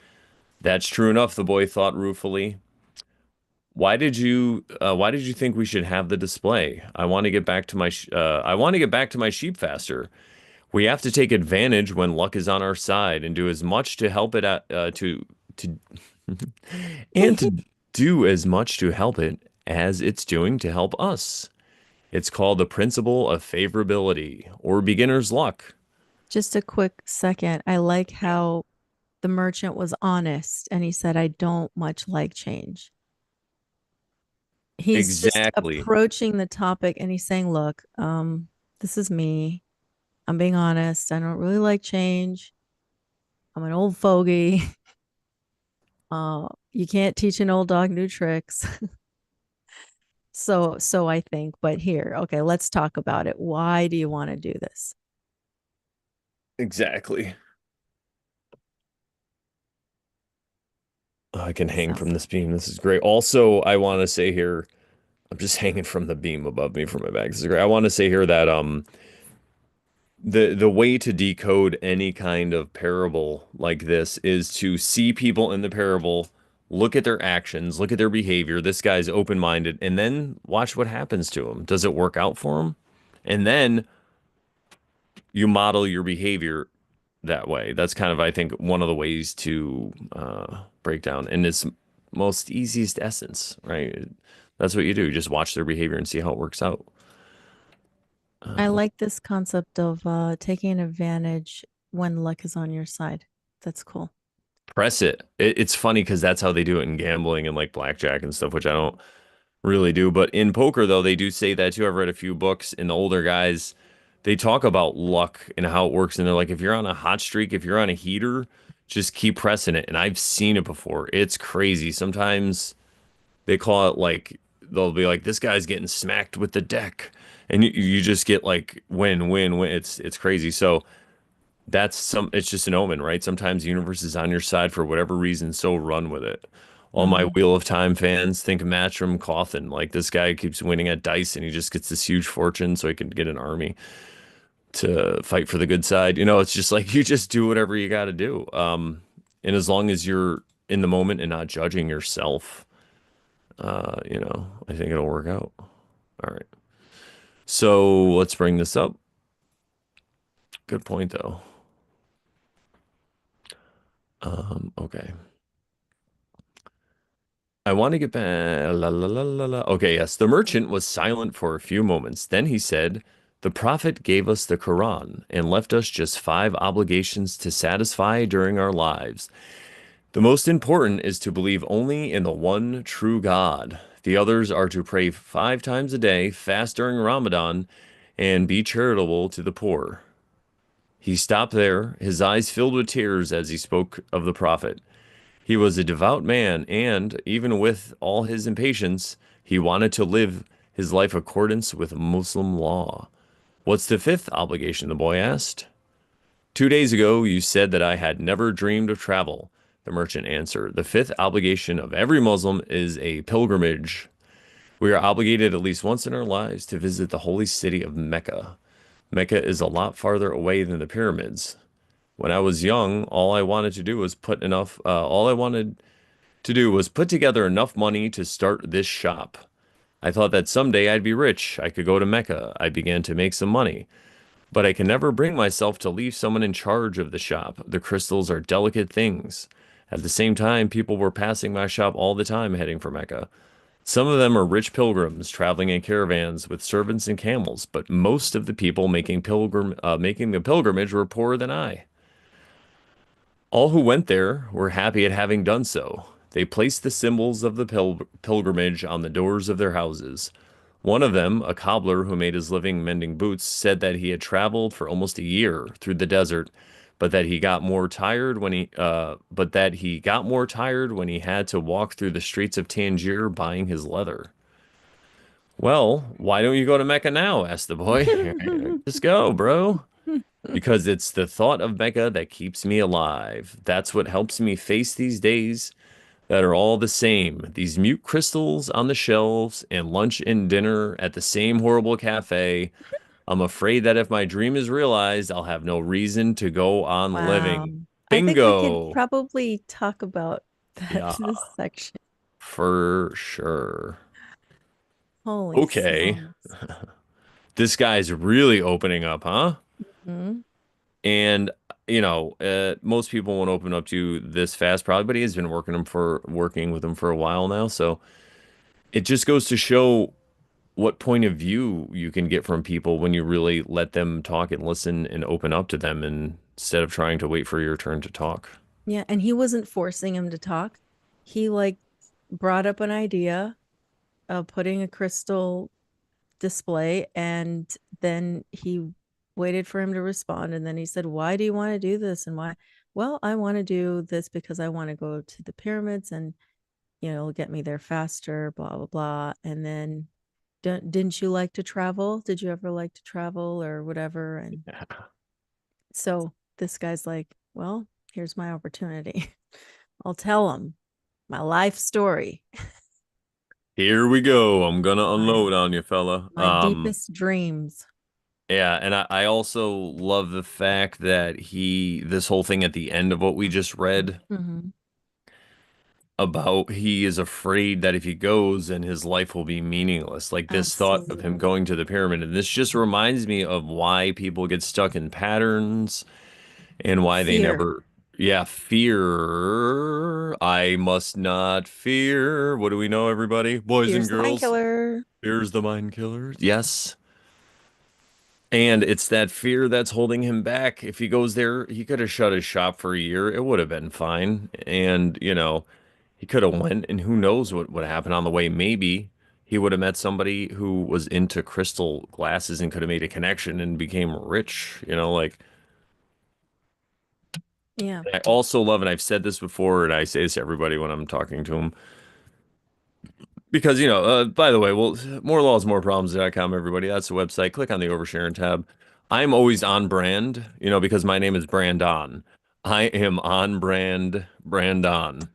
That's true enough, the boy thought ruefully. Why did you think we should have the display? I want to get back to my sheep faster. We have to take advantage when luck is on our side and do as much to help it to and to do as much to help it as it's doing to help us. It's called the principle of favorability or beginner's luck. Just a quick second. I like how the merchant was honest and he said, I don't much like change. He's just Exactly. approaching the topic and he's saying, look, this is me. I'm being honest. I don't really like change. I'm an old fogey. You can't teach an old dog new tricks. So I think, but here, okay, let's talk about it. Why do you want to do this? Exactly. I can hang Sounds from this beam. This is great. Also, I want to say here, I'm just hanging from the beam above me from my back. This is great. I want to say here that the way to decode any kind of parable like this is to see people in the parable, look at their actions, look at their behavior. This guy's open-minded, and then watch what happens to him. Does it work out for him? And then you model your behavior that way. That's kind of, I think, one of the ways to break down in its most easiest essence, right? That's what you do. Just watch their behavior and see how it works out. I Uh, like this concept of taking advantage when luck is on your side. That's cool. Press it. It's funny because that's how they do it in gambling and like blackjack and stuff, which I don't really do. But in poker, though, they do say that too. I've read a few books, and the older guys, they talk about luck and how it works. And they're like, if you're on a hot streak, if you're on a heater, just keep pressing it. And I've seen it before. It's crazy. Sometimes they call it like, they'll be like, this guy's getting smacked with the deck. And you just get like win, win, win. It's crazy. So it's just an omen, right? Sometimes the universe is on your side for whatever reason, so run with it. All my Mm. Wheel of Time fans think of Matchroom Coffin. Like this guy keeps winning at dice and he just gets this huge fortune so he can get an army to fight for the good side. It's just like you just do whatever you got to do. And as long as you're in the moment and not judging yourself, I think it'll work out. All right. So let's bring this up. Good point, though. Okay. I want to get back. La, la, la, la, la. Okay, yes. The merchant was silent for a few moments. Then he said, the Prophet gave us the Quran and left us just 5 obligations to satisfy during our lives. The most important is to believe only in the one true God. The others are to pray 5 times a day, fast during Ramadan, and be charitable to the poor. He stopped there, his eyes filled with tears as he spoke of the Prophet. He was a devout man, and even with all his impatience, he wanted to live his life accordance with Muslim law. What's the fifth obligation? The boy asked. 2 days ago, you said that I had never dreamed of travel, the merchant answered. The fifth obligation of every Muslim is a pilgrimage. We are obligated at least once in our lives to visit the holy city of Mecca. Mecca is a lot farther away than the pyramids. When I was young, all I wanted to do was put together enough money to start this shop. I thought that someday I'd be rich. I could go to Mecca. I began to make some money. But I can never bring myself to leave someone in charge of the shop. The crystals are delicate things. At the same time, people were passing my shop all the time heading for Mecca. Some of them are rich pilgrims traveling in caravans with servants and camels, but most of the people making the pilgrimage were poorer than I. All who went there were happy at having done so. They placed the symbols of the pilgrimage on the doors of their houses. One of them, a cobbler who made his living mending boots, said that he had traveled for almost a year through the desert, but that he got more tired when he had to walk through the streets of Tangier buying his leather. Well, why don't you go to Mecca now? Asked the boy. Just go, bro. Because it's the thought of Mecca that keeps me alive. That's what helps me face these days that are all the same. These mute crystals on the shelves and lunch and dinner at the same horrible cafe. I'm afraid that if my dream is realized, I'll have no reason to go on Wow. living. I think we could Bingo. probably talk about that Yeah, this section. for sure. Holy Okay. smokes. This guy's really opening up, huh? Hmm. And most people won't open up to you this fast, probably, but he has been working with them for a while now. So it just goes to show what point of view you can get from people when you really let them talk and listen and open up to them instead of trying to wait for your turn to talk. Yeah, and he wasn't forcing him to talk. He like brought up an idea of putting a crystal display, and then he waited for him to respond, and then he said, "Why do you want to do this, and why?" "Well, I want to do this because I want to go to the pyramids, and it'll get me there faster, blah blah blah." And then, didn't you like to travel? Did you ever like to travel or whatever? And so this guy's like, "Well, here's my opportunity. I'll tell him my life story, Here we go. I'm gonna my unload on you, fella. my deepest dreams." Yeah, and I also love the fact that this whole thing at the end of what we just read Mm-hmm. about he is afraid that if he goes, then his life will be meaningless. Like this thought of him Absolutely. going to the pyramid. And this just reminds me of why people get stuck in patterns and why they Fear. never, yeah, fear. I must not fear. What do we know, everybody? Boys and Fear's the mind girls, killer. fear's the mind killer. Yes. And it's that fear that's holding him back. If he goes there, he could have shut his shop for a year. It would have been fine. And, he could have went and who knows what would happen on the way. Maybe he would have met somebody who was into crystal glasses and could have made a connection and became rich, like Yeah. I also love, and I've said this before, and I say this to everybody when I'm talking to them, because, by the way, well, more laws, more problems.com, everybody. That's the website. Click on the oversharing tab. I'm always on brand, because my name is Brandon. I am on brand, Brandon.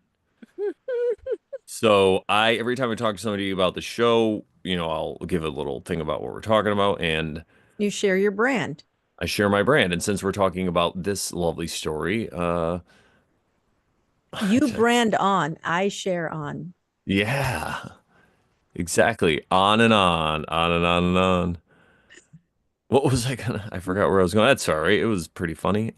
So every time I talk to somebody about the show, I'll give a little thing about what we're talking about, and You share your brand. I share my brand. And since we're talking about this lovely story, You brand on, I share on. yeah, exactly. On and on, on and on and on. What was I gonna? I forgot where I was going. That's sorry. It was pretty funny.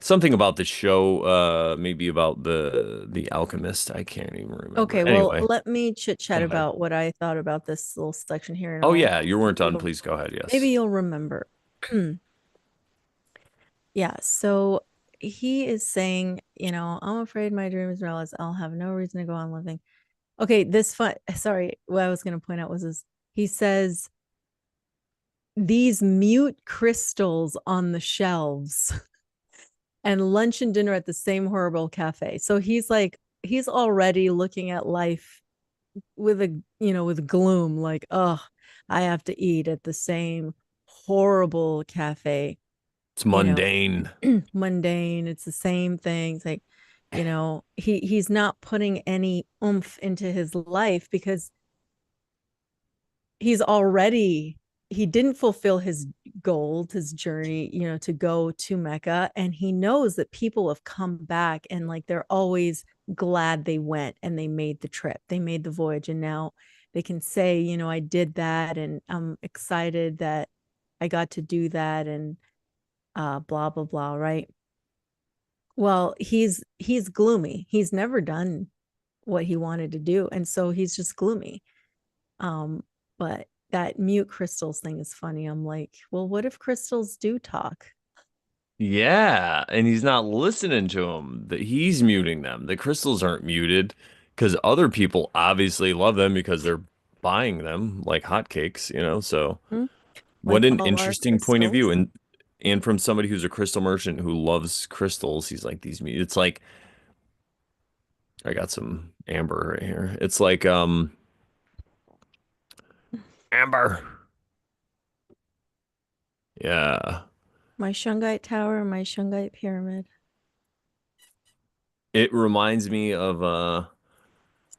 Something about the show, maybe about the Alchemist. I can't even remember. Okay, well, Anyway, let me chit go chat ahead. about what I thought about this little section here, and Oh I'll yeah, you weren't maybe done. you'll Please go ahead. maybe Yes. you'll remember. Yeah, so he is saying, I'm afraid my dream is realized. I'll have no reason to go on living. Okay, this fun. Sorry, what I was going to point out was this. He says these mute crystals on the shelves and lunch and dinner at the same horrible cafe. So he's already looking at life with with gloom, like, oh, I have to eat at the same horrible cafe, It's you know, mundane. mundane. It's the same thing. It's like, he's not putting any oomph into his life because he's already he didn't fulfill his goal, his journey, to go to Mecca. And he knows that people have come back and like they're always glad they went and they made the trip, they made the voyage. And now they can say, I did that and I'm excited that I got to do that and blah, blah, blah. Right. Well, he's gloomy. He's never done what he wanted to do. And so he's just gloomy. But that mute crystals thing is funny. I'm like, well, what if crystals do talk? Yeah, and he's not listening to them. That he's muting them. The crystals aren't muted because other people obviously love them because they're buying them like hotcakes, So Hmm? what Like an all our interesting point of view. crystals. And from somebody who's a crystal merchant who loves crystals, he's like it's like I got some amber right here. It's like amber. Yeah. My Shungite Tower, my Shungite Pyramid. It reminds me of Oh,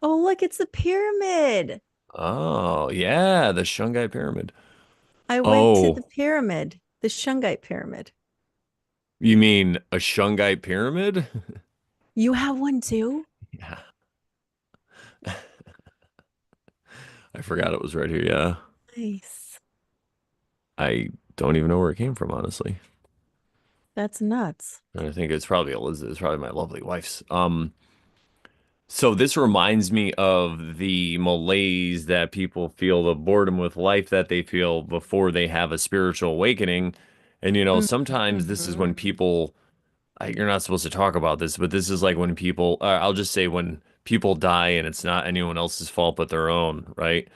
look, it's a pyramid. oh yeah, the Shungite Pyramid. I went to the Oh, pyramid, the Shungite pyramid. you mean a Shungite pyramid? You have one too? Yeah, I forgot it was right here. Yeah, Nice. I don't even know where it came from, honestly. That's nuts. And I think it's probably Elizabeth. It's probably my lovely wife's. So this reminds me of the malaise that people feel, the boredom with life that they feel before they have a spiritual awakening. And sometimes this is Mm-hmm. when people, you're not supposed to talk about this, but this is like when people, I'll just say when people die and it's not anyone else's fault but their own, right?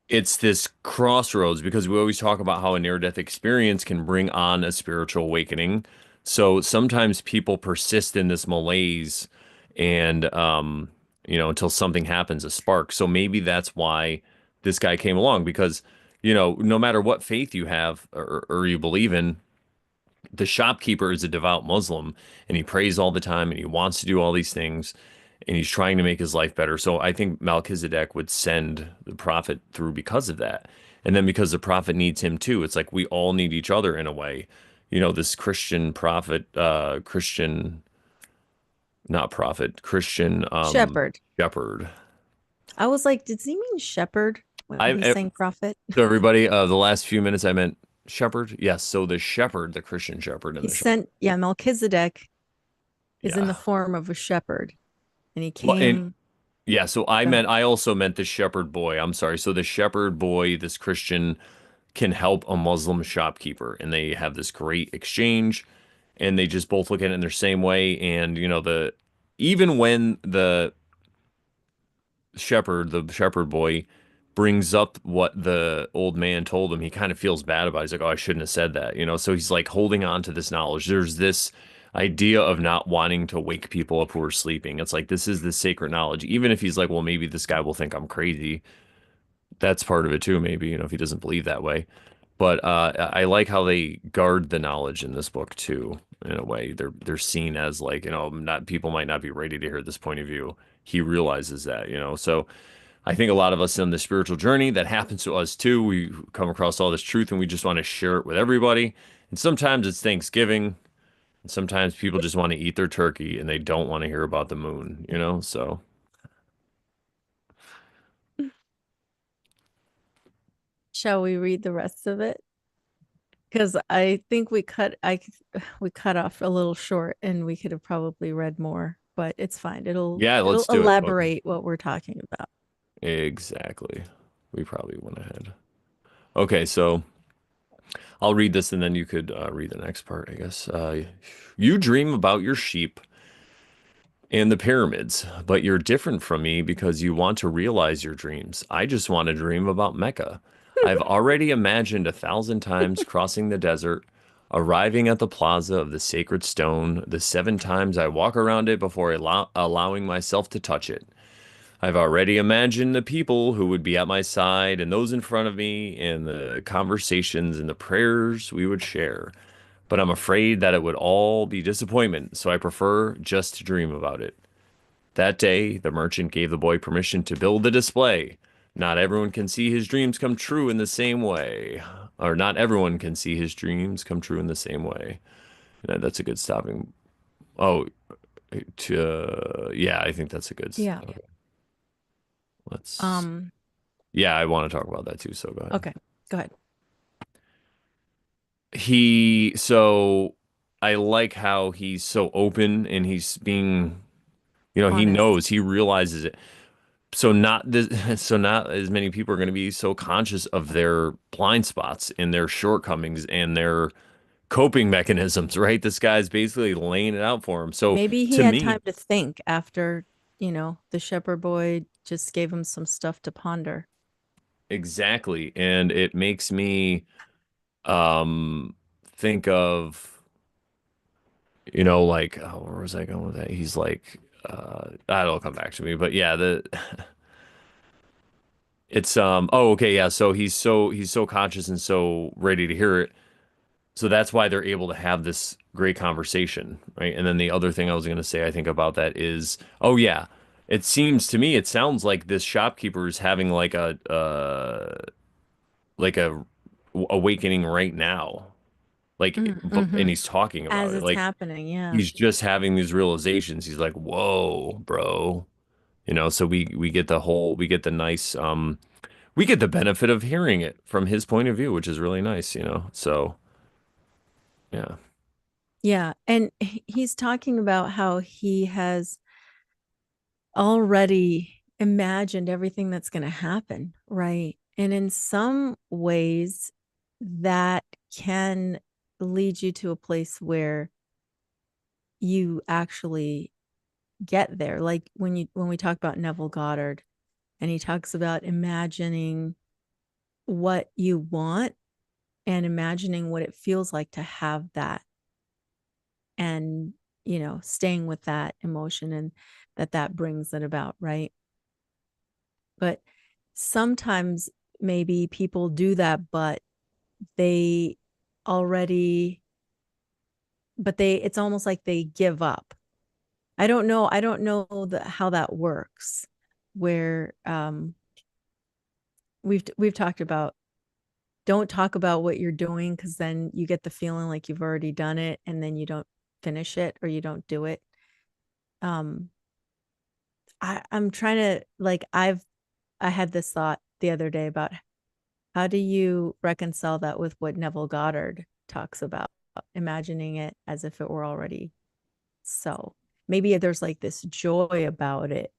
It's this crossroads because we always talk about how a near-death experience can bring on a spiritual awakening. So sometimes people persist in this malaise and until something happens, a spark. So maybe that's why this guy came along because, no matter what faith you have or you believe in, the shopkeeper is a devout Muslim and he prays all the time and he wants to do all these things and he's trying to make his life better. So I think Melchizedek would send the prophet through because of that. And then because the prophet needs him too. It's like we all need each other in a way. This Christian prophet, not prophet, Christian Shepherd. shepherd. I was like, does he mean shepherd when he's I saying prophet? so everybody, the last few minutes I meant shepherd. Yes, so the shepherd, the Christian shepherd and He the shepherd. sent, yeah, Melchizedek is in the Yeah. form of a shepherd, and he Well, and came. yeah, so I also meant the shepherd boy. I'm sorry. So the shepherd boy, this Christian, can help a Muslim shopkeeper, and they have this great exchange, and they just both look at it in their same way. And even when the shepherd boy, brings up what the old man told him, he kind of feels bad about it. He's like, oh, I shouldn't have said that, So he's like holding on to this knowledge. There's this idea of not wanting to wake people up who are sleeping. It's like this is the sacred knowledge. Even if he's like, well, maybe this guy will think I'm crazy. That's part of it too, maybe, if he doesn't believe that way. But I like how they guard the knowledge in this book too, in a way. They're seen as like, not people might not be ready to hear this point of view. He realizes that. So I think a lot of us in the spiritual journey, that happens to us too. We come across all this truth and we just want to share it with everybody. And sometimes it's Thanksgiving, and sometimes people just want to eat their turkey and they don't want to hear about the moon. So Shall we read the rest of it? Because I think we cut off a little short, and we could have probably read more, but it's fine. yeah, It'll let's do it. Okay. elaborate what we're talking about. Exactly. We probably went ahead. Okay, so I'll read this and then you could read the next part, I guess. You dream about your sheep and the pyramids, but you're different from me because you want to realize your dreams. I just want to dream about Mecca. I've already imagined 1,000 times crossing the desert, arriving at the plaza of the sacred stone, the 7 times I walk around it before allowing myself to touch it. I've already imagined the people who would be at my side and those in front of me and the conversations and the prayers we would share. But I'm afraid that it would all be disappointment, so I prefer just to dream about it. That day, the merchant gave the boy permission to build the display. Not everyone can see his dreams come true in the same way. Or not everyone can see his dreams come true in the same way. That's a good stopping. Oh, yeah, I think that's a good. Yeah. Okay, let's. Um, Yeah, I want to talk about that too, so go ahead. okay, go ahead. So I like how he's so open and he's being, he Honest. knows, he realizes it. So not this, so not as many people are going to be so conscious of their blind spots and their shortcomings and their coping mechanisms, right? This guy's basically laying it out for him. So Maybe he to had me, time to think after, the shepherd boy just gave him some stuff to ponder. exactly. And it makes me think of like, oh, where was I going with that? He's like, that'll come back to me. But yeah, it's oh, okay, yeah. So he's so conscious and so ready to hear it. So that's why they're able to have this great conversation, right? And then the other thing I was going to say, I think about that is, oh yeah, it seems to me, it sounds like this shopkeeper is having like a awakening right now. Like, Mm-hmm. and he's talking As about it. it's Like, happening, yeah. he's just having these realizations. He's like, "Whoa, bro." So we get we get the nice we get the benefit of hearing it from his point of view, which is really nice. So, yeah. Yeah. And he's talking about how he has already imagined everything that's going to happen, right? And in some ways, that can lead you to a place where you actually get there. Like when we talk about Neville Goddard and he talks about imagining what you want and imagining what it feels like to have that, and staying with that emotion, and that brings it about, right? But sometimes maybe people do that, they already but it's almost like they give up. I don't know how that works, where we've talked about, don't talk about what you're doing, because then you get the feeling like you've already done it and then you don't finish it or you don't do it. um I'm trying to, like, I had this thought the other day about how do you reconcile that with what Neville Goddard talks about, imagining it as if it were already so. Maybe there's like this joy about it,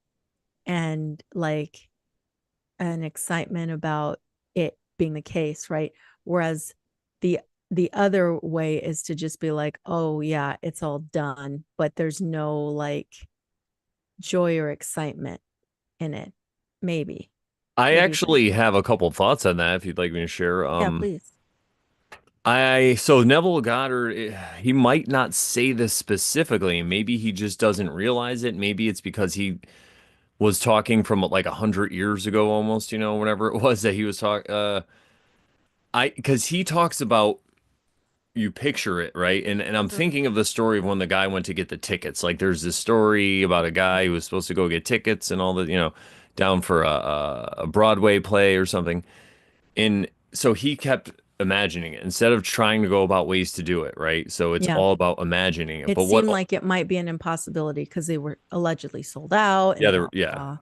and like an excitement about it being the case, right? Whereas the the other way is to just be like, oh yeah, it's all done, but there's no like joy or excitement in it. Maybe. I What do you think? actually have a couple thoughts on that if you'd like me to share. Yeah, please. So Neville Goddard, he might not say this specifically. Maybe he just doesn't realize it. Maybe it's because he was talking from like 100 years ago, almost. Whenever it was that he was talking. Because he talks about, you picture it, right? And I'm Mhm. thinking of the story of when the guy went to get the tickets. Like, there's this story about a guy who was supposed to go get tickets and all down for a Broadway play or something. And so he kept imagining it instead of trying to go about ways to do it, right? So it's Yeah. all about imagining it. It But what, seemed like it might be an impossibility because they were allegedly sold out yeah, and blah yeah. blah.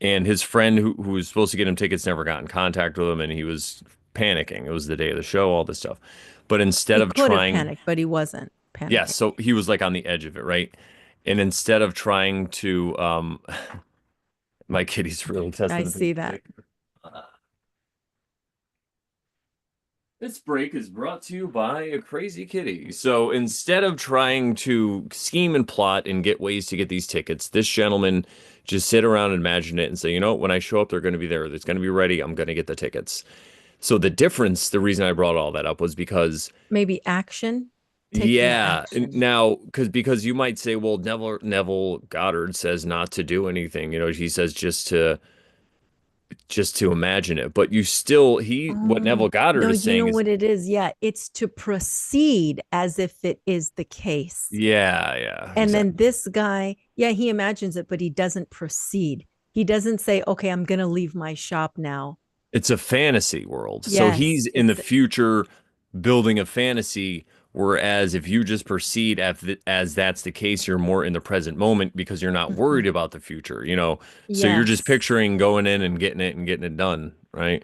And his friend who was supposed to get him tickets never got in contact with him, and he was panicking. It was the day of the show, all this stuff. But instead He of could have trying, panicked, but he wasn't yeah, panicking. so he was like on the edge of it, right? And instead of trying to, my kitty's really I testing the see that. music. This break is brought to you by a crazy kitty. So instead of trying to scheme and plot and get ways to get these tickets, this gentleman just sit around and imagine it and say, when I show up, they're going to be there. It's going to be ready. I'm going to get the tickets. So the difference, the reason I brought all that up was because, Maybe action, taking yeah, and action. now because you might say, well, Neville Goddard says not to do anything. He says just to imagine it, but you still what Oh, Neville Goddard no, is you know saying is, what it is? Yeah, it's to proceed as if it is the case. yeah, yeah, And then exactly. this guy, yeah, he imagines it, but he doesn't proceed. He doesn't say, okay, I'm going to leave my shop now. It's a fantasy world. So he's Yes, in the it's, future building a fantasy, whereas if you just proceed as that's the case, you're more in the present moment because you're not mhm. worried about the future. So you're just Yes, picturing going in and getting it done, right?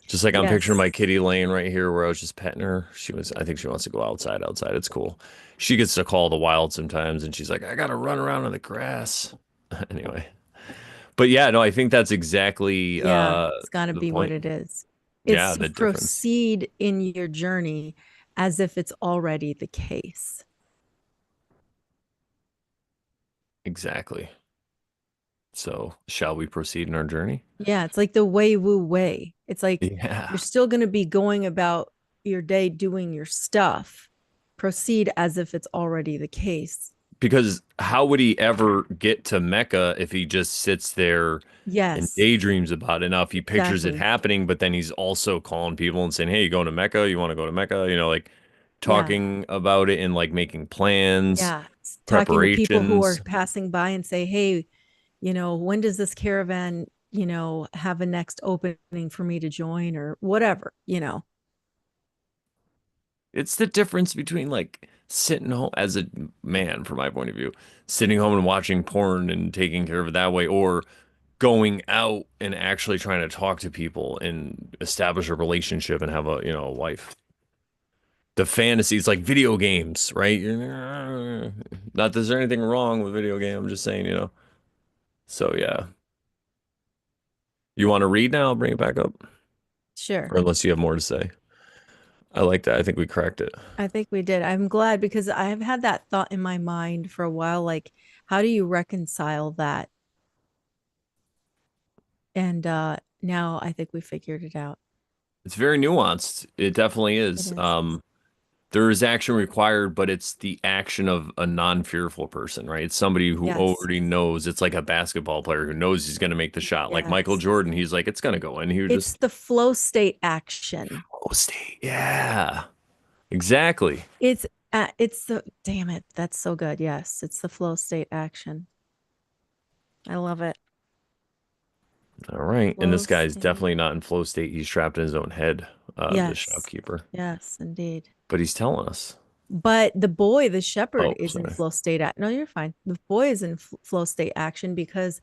Just like I'm picturing my yes. kitty laying right here where I was just petting her. I think she wants to go outside. It's cool. She gets to call the wild sometimes and she's like, I gotta run around in the grass. Anyway. But yeah, no, I think that's exactly Yeah, it's got to the be what point. it is. It's Yeah, to the difference. proceed in your journey as if it's already the case. Exactly. So, shall we proceed in our journey? Yeah, it's like the way woo way. It's like you're Yeah. still going to be going about your day doing your stuff. Proceed as if it's already the case. Because how would he ever get to Mecca if he just sits there and Yes, daydreams about it? Now, if he pictures it exactly. happening, but then he's also calling people and saying, "Hey, you going to Mecca? You want to go to Mecca?" Like Yeah. talking about it and like making plans, Yeah. Talking to people who are preparations. passing by and say, hey, when does this caravan have a next opening for me to join or whatever. It's the difference between like sitting home as a man, from my point of view, sitting home and watching porn and taking care of it that way, or going out and actually trying to talk to people and establish a relationship and have a wife. The fantasies like video games, right? Not that there's anything wrong with video game. I'm just saying. So yeah. You want to read now? I'll bring it back up. Sure. Or unless you have more to say. I like that. I think we cracked it. I think we did. I'm glad because I have had that thought in my mind for a while. Like, how do you reconcile that? And now I think we figured it out. It's very nuanced. It definitely It is. is. There is action required, but it's the action of a non-fearful person, right? It's somebody who Yes. already knows. It's like a basketball player who knows he's going to make the shot. Like Michael Yes. Jordan, he's like, it's going to go in. He was It's just, the flow state action. oh, state. Yeah, exactly. It's the damn it. That's so good. Yes, it's the flow state action. I love it. All right. And Flow this guy's state. definitely not in flow state. He's trapped in his own head, the Yes. shopkeeper. Yes, indeed. But he's telling us. But the boy, the shepherd, Oh, is in sorry. flow state. No, you're fine. The boy is in flow state action because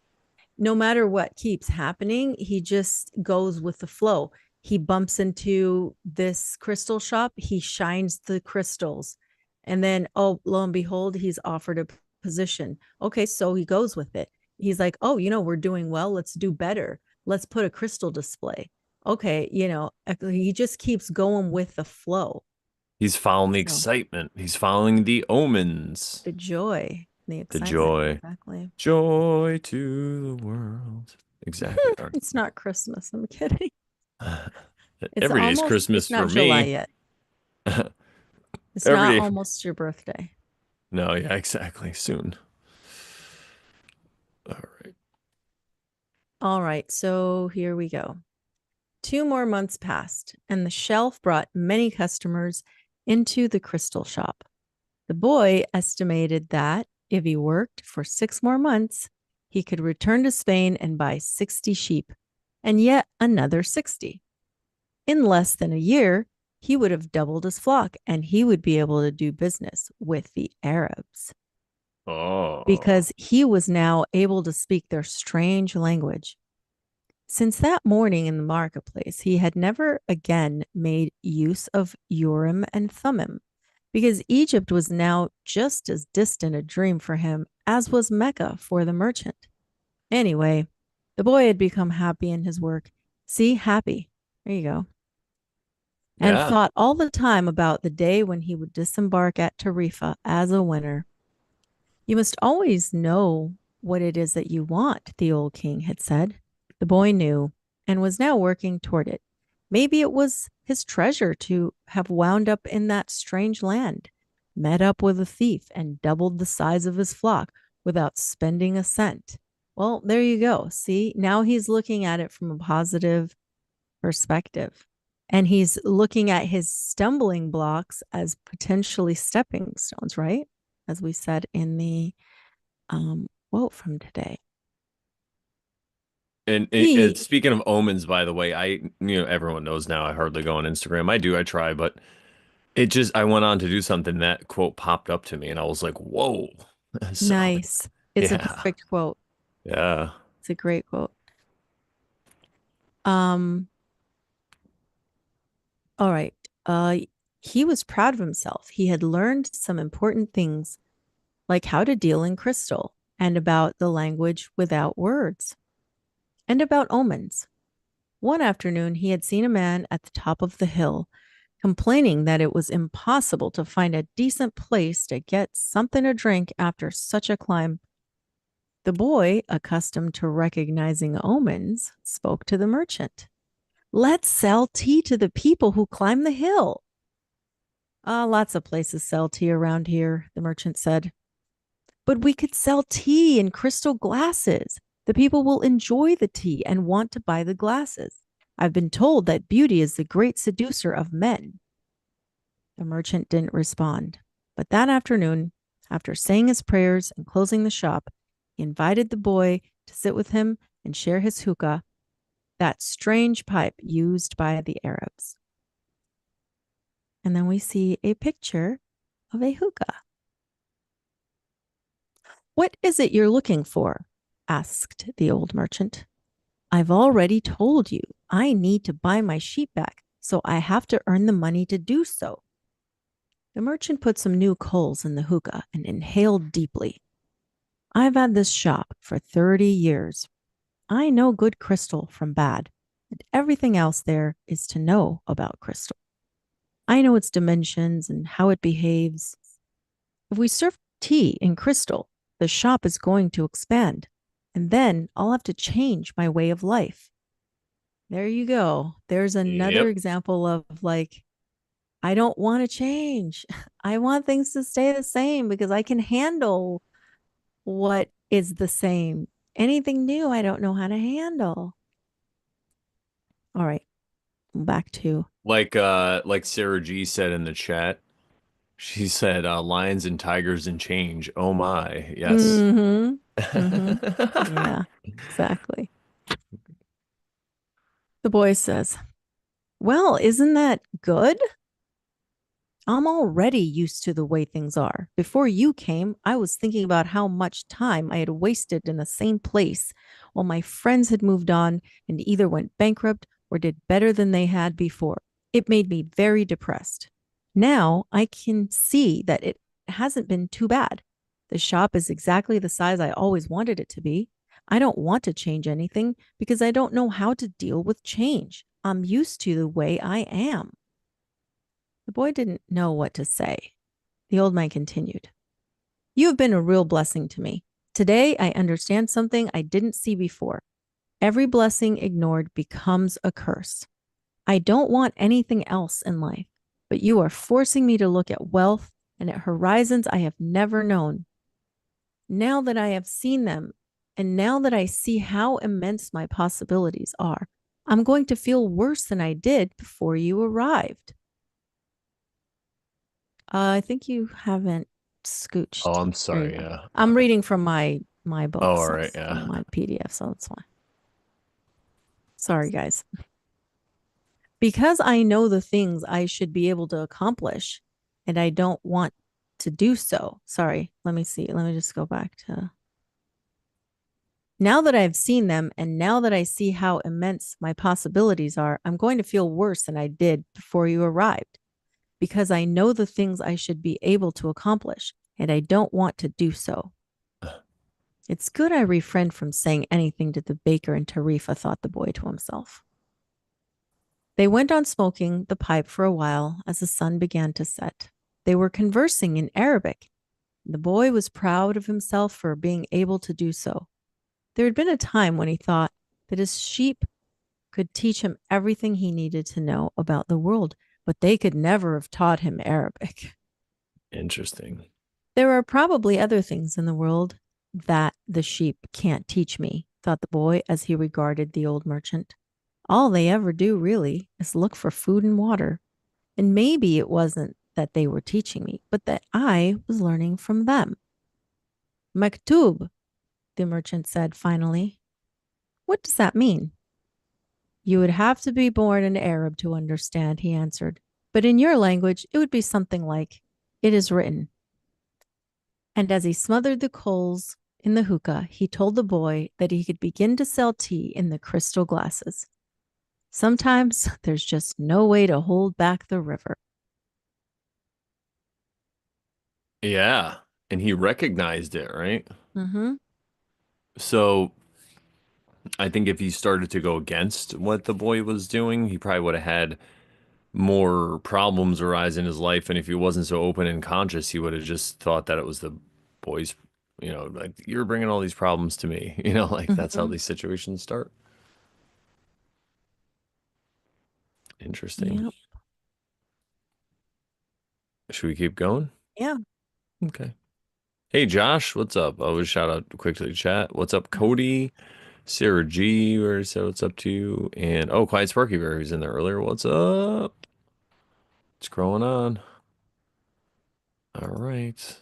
no matter what keeps happening, he just goes with the flow. He bumps into this crystal shop, he shines the crystals. And then, oh, lo and behold, he's offered a position. Okay, so he goes with it. He's like, oh, we're doing well. Let's do better. Let's put a crystal display. Okay, he just keeps going with the flow. He's following the So excitement. He's following the omens, the joy, the the excitement. joy. Exactly. Joy to the world. Exactly. All It's not Christmas. I'm kidding. right. It's Every day's almost, Christmas it's for not July me. yet. It's Every not day. almost your birthday. No, yeah, exactly. Soon. All right. All right, so here we go. 2 more months passed, and the shelf brought many customers into the crystal shop. The boy estimated that if he worked for 6 more months, he could return to Spain and buy 60 sheep, and yet another 60. In less than a year, he would have doubled his flock, and he would be able to do business with the Arabs Oh. because he was now able to speak their strange language. Since that morning in the marketplace, he had never again made use of Urim and Thummim, because Egypt was now just as distant a dream for him as was Mecca for the merchant. Anyway, the boy had become happy in his work. See, happy. There you go. And Yeah. thought all the time about the day when he would disembark at Tarifa as a winner. You must always know what it is that you want, the old king had said. The boy knew and was now working toward it. Maybe it was his treasure to have wound up in that strange land, met up with a thief, and doubled the size of his flock without spending a cent. Well, there you go. See, now he's looking at it from a positive perspective. And he's looking at his stumbling blocks as potentially stepping stones, right? As we said in the quote from today. And He speaking of omens, by the way, everyone knows now. I hardly go on Instagram. I do, I try, but I went on to do something. That quote popped up to me, and I was like, whoa. So, nice. It's a yeah, perfect quote. yeah. It's a great quote. Um, all right. He was proud of himself. He had learned some important things, like how to deal in crystal and about the language without words and about omens. One afternoon, he had seen a man at the top of the hill complaining that it was impossible to find a decent place to get something to drink after such a climb. The boy, accustomed to recognizing omens, spoke to the merchant. Let's sell tea to the people who climb the hill. Lots of places sell tea around here, the merchant said. But we could sell tea in crystal glasses. The people will enjoy the tea and want to buy the glasses. I've been told that beauty is the great seducer of men. The merchant didn't respond. But that afternoon, after saying his prayers and closing the shop, he invited the boy to sit with him and share his hookah, that strange pipe used by the Arabs. And then we see a picture of a hookah. What is it you're looking for? Asked the old merchant. I've already told you I need to buy my sheep back, so I have to earn the money to do so. The merchant put some new coals in the hookah and inhaled deeply. I've had this shop for 30 years. I know good crystal from bad, and everything else there is to know about crystal. I know its dimensions and how it behaves. If we serve tea in crystal, the shop is going to expand, and then I'll have to change my way of life. There you go. There's another Yep. example of like, I don't want to change. I want things to stay the same because I can handle what is the same. Anything new, I don't know how to handle. All right, back to. Like Sarah G said in the chat, she said, lions and tigers and change. Oh my, yes. Mm hmm. Mm hmm. Yeah, exactly. The boy says, well, isn't that good? I'm already used to the way things are. Before you came, I was thinking about how much time I had wasted in the same place while my friends had moved on and either went bankrupt or did better than they had before. It made me very depressed. Now I can see that it hasn't been too bad. The shop is exactly the size I always wanted it to be. I don't want to change anything because I don't know how to deal with change. I'm used to the way I am. The boy didn't know what to say. The old man continued, you have been a real blessing to me. Today, I understand something I didn't see before. Every blessing ignored becomes a curse. I don't want anything else in life, but you are forcing me to look at wealth and at horizons I have never known. Now that I have seen them, and now that I see how immense my possibilities are, I'm going to feel worse than I did before you arrived. I think you haven't Oh, scooched. I'm There you sorry. go. Yeah. I'm reading from my Oh, book, all so right. it's Yeah. from my PDF, so that's why. Sorry, guys. Because I know the things I should be able to accomplish, and I don't want to do so. Sorry, let me see. Let me just go back to. Now that I've seen them, and now that I see how immense my possibilities are, I'm going to feel worse than I did before you arrived. Because I know the things I should be able to accomplish, and I don't want to do so. It's good I refrained from saying anything to the baker and Tarifa, thought the boy to himself. They went on smoking the pipe for a while as the sun began to set. They were conversing in Arabic. The boy was proud of himself for being able to do so. There had been a time when he thought that his sheep could teach him everything he needed to know about the world, but they could never have taught him Arabic. Interesting. There are probably other things in the world that the sheep can't teach me, thought the boy as he regarded the old merchant. All they ever do, really, is look for food and water. And maybe it wasn't that they were teaching me, but that I was learning from them. Maktub, the merchant said finally. What does that mean? You would have to be born an Arab to understand, he answered. But in your language, it would be something like, it is written. And as he smothered the coals in the hookah, he told the boy that he could begin to sell tea in the crystal glasses. Sometimes there's just no way to hold back the river. Yeah. And he recognized it, right? Mm-hmm. So I think if he started to go against what the boy was doing, he probably would have had more problems arise in his life. And if he wasn't so open and conscious, he would have just thought that it was the boy's, like, you're bringing all these problems to me. Like that's how Mm-hmm. these situations start. Interesting. Yeah. Should we keep going? Yeah. Okay. Hey Josh, what's up? I always shout out quick to the chat. What's up, Cody? Sarah G, where said what's up to you? And oh, Quiet Sparky Bear, who's in there earlier. What's up? What's going on? All right.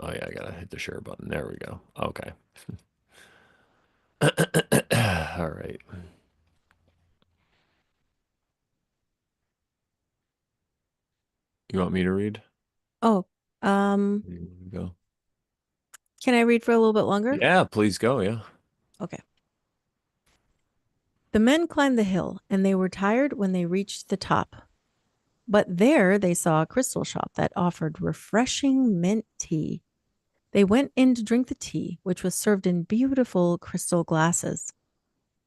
Oh yeah, I gotta hit the share button. There we go. Okay. All right. You want me to read? Oh, um, Here we go. can I read for a little bit longer? Yeah, please go. Yeah. Okay. The men climbed the hill, and they were tired when they reached the top. But there they saw a crystal shop that offered refreshing mint tea. They went in to drink the tea, which was served in beautiful crystal glasses.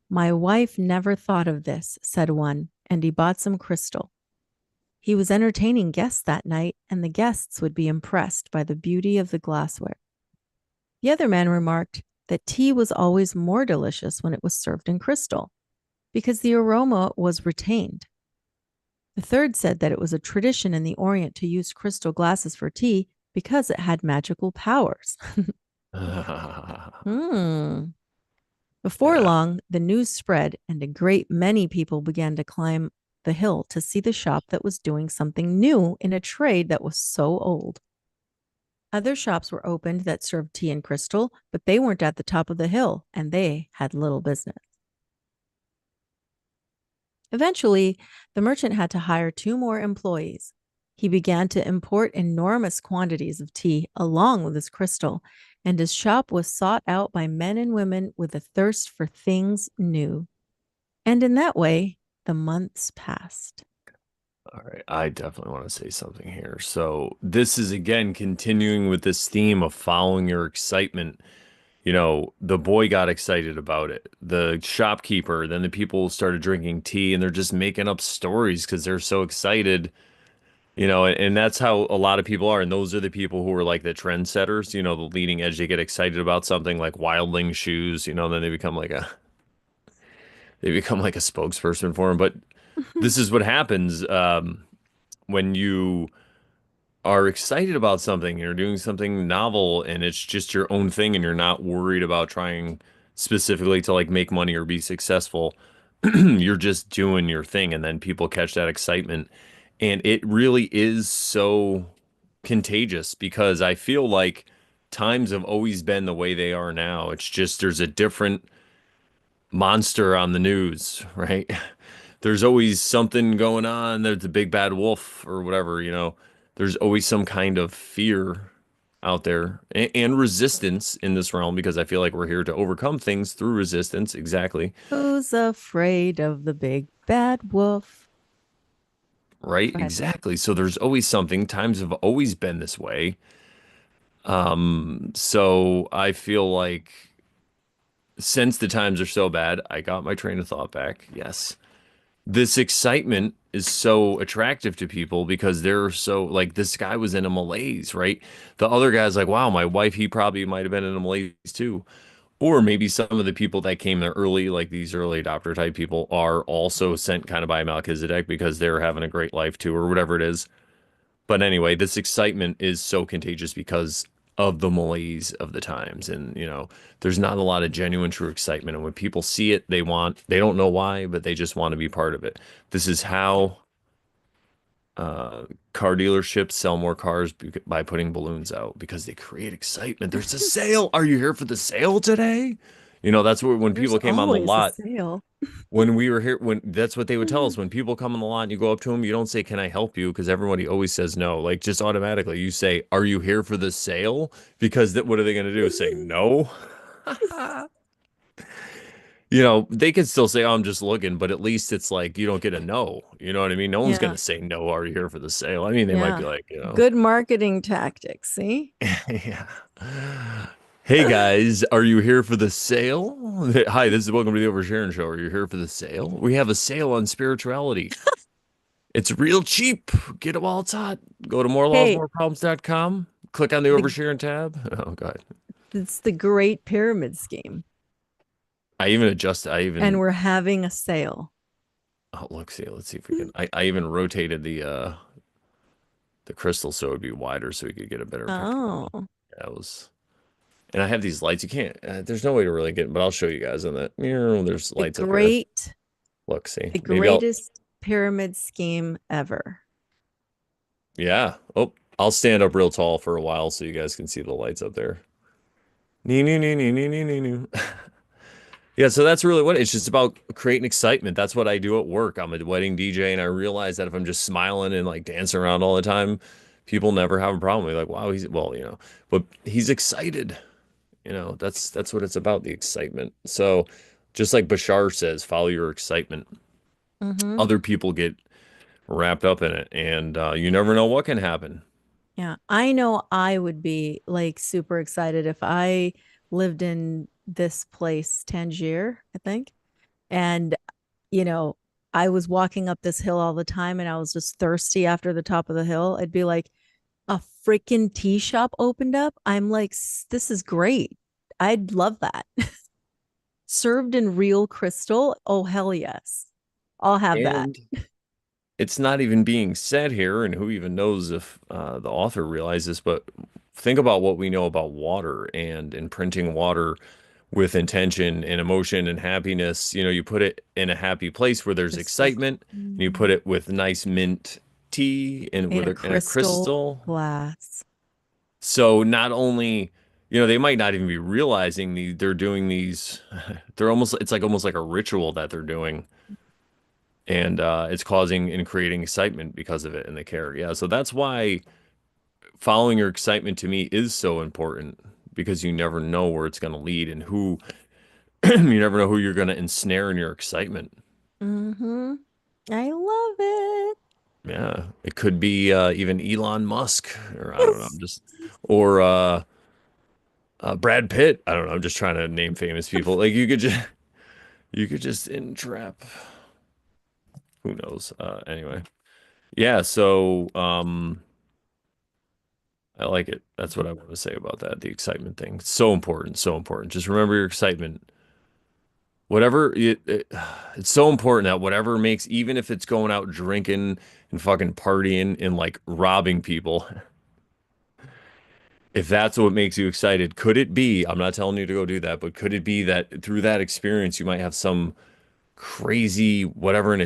My wife never thought of this, said one, and he bought some crystal. He was entertaining guests that night, and the guests would be impressed by the beauty of the glassware. The other man remarked that tea was always more delicious when it was served in crystal, because the aroma was retained. The third said that it was a tradition in the Orient to use crystal glasses for tea because it had magical powers. Hmm. Before Yeah. long, the news spread, and a great many people began to climb the hill to see the shop that was doing something new in a trade that was so old. Other shops were opened that served tea and crystal, but they weren't at the top of the hill, and they had little business. Eventually, the merchant had to hire two more employees. He began to import enormous quantities of tea along with his crystal, and his shop was sought out by men and women with a thirst for things new. And in that way, the months passed. All right. I definitely want to say something here. So this is again continuing with this theme of following your excitement. The boy got excited about it. The shopkeeper, then the people started drinking tea and they're just making up stories because they're so excited. And that's how a lot of people are. And those are the people who are like the trendsetters, the leading edge. They get excited about something like wildling shoes, then they become like a spokesperson for them. But this is what happens when you are excited about something, you're doing something novel and it's just your own thing and you're not worried about trying specifically to like make money or be successful. You're just doing your thing and then people catch that excitement. And it really is so contagious because I feel like times have always been the way they are now. It's just there's a different monster on the news, right? There's always something going on. There's a big bad wolf or whatever. There's always some kind of fear out there and resistance in this realm because I feel like we're here to overcome things through resistance. Exactly. Who's afraid of the big bad wolf? Right? Go ahead. Exactly. So there's always something. Times have always been this way. So I feel like since the times are so bad, I got my train of thought back. Yes. This excitement is so attractive to people because they're so like this guy was in a malaise, right? The other guy's like, wow, my wife, he probably might have been in a malaise too. Or maybe some of the people that came there early, like these early adopter type people, are also sent kind of by Melchizedek because they're having a great life too, or whatever it is. But anyway, this excitement is so contagious because of the malaise of the times. And, there's not a lot of genuine, true excitement. And when people see it, they don't know why, but they just want to be part of it. This is how uh, car dealerships sell more cars by putting balloons out because they create excitement. There's a sale. Are you here for the sale today? That's what when There's people came on the always a lot. sale. When we were here, when that's what they would tell us. When people come on the lot and you go up to them, you don't say, "Can I help you?" Because everybody always says no. Like just automatically, you say, "Are you here for the sale?" Because what are they going to do? Say no? They could still say, "Oh, I'm just looking," but at least it's like you don't get a no. You know what I mean? No one's going Yeah. to say no. Are you here for the sale? I mean, they might be Yeah. like, Good marketing tactics. See? yeah. Hey guys, are you here for the sale? Hi, this is welcome to the Oversharing Show. Are you here for the sale? We have a sale on spirituality. It's real cheap. Get it while it's hot. Go to Hey, morelawsmoreproblems.com. Click on the the oversharing tab. Oh god. it's the great pyramid scheme. I even adjust I And even we're having a sale. oh look, see, let's see if we can I even rotated the crystal so it would be wider so we could get a better picture. Oh, That was and I have these lights. You can't there's no way to really get but I'll show you guys on that. There's the lights up here. great, Look, see. the Maybe I'll greatest pyramid scheme ever. yeah. Oh, I'll stand up real tall for a while so you guys can see the lights up there. Nee, nee, nee, nee, nee, nee, nee, nee. Yeah, so that's really what it's just about creating excitement. That's what I do at work. I'm a wedding DJ, and I realize that if I'm just smiling and like dancing around all the time, people never have a problem. They're like, wow, he's well, but he's excited. That's what it's about, the excitement. So just like Bashar says, follow your excitement. Mm-hmm. Other people get wrapped up in it, and you never know what can happen. Yeah. I know I would be like super excited if I lived in this place, Tangier, I think. And, you know, I was walking up this hill all the time and I was just thirsty after the top of the hill. I'd be like, a freaking tea shop opened up. I'm like, this is great. I'd love that. Served in real crystal. Oh, hell yes. I'll have that. And it's not even being said here, and who even knows if the author realized this, but think about what we know about water and imprinting water with intention and emotion and happiness. You put it in a happy place where there's Crystal excitement, and you put it with nice mint tea and in with a in a crystal crystal. glass. So not only, they might not even be realizing they're doing these, it's like almost like a ritual that they're doing. And it's causing and creating excitement because of it, and they care. Yeah, so that's why following your excitement to me is so important, because you never know where it's going to lead, and who you never know who you're going to ensnare in your excitement. Mm-hmm. I love it. Yeah, it could be even Elon Musk, or I don't know, or Brad Pitt. I don't know. I'm just trying to name famous people. Like you could just entrap. Who knows? Anyway, yeah. So I like it. That's what I want to say about that. The excitement thing. So important. So important. Just remember your excitement. It's so important that whatever makes, even if it's going out drinking and fucking partying and like robbing people, if that's what makes you excited, could it be, I'm not telling you to go do that, but could it be that through that experience, you might have some crazy whatever? And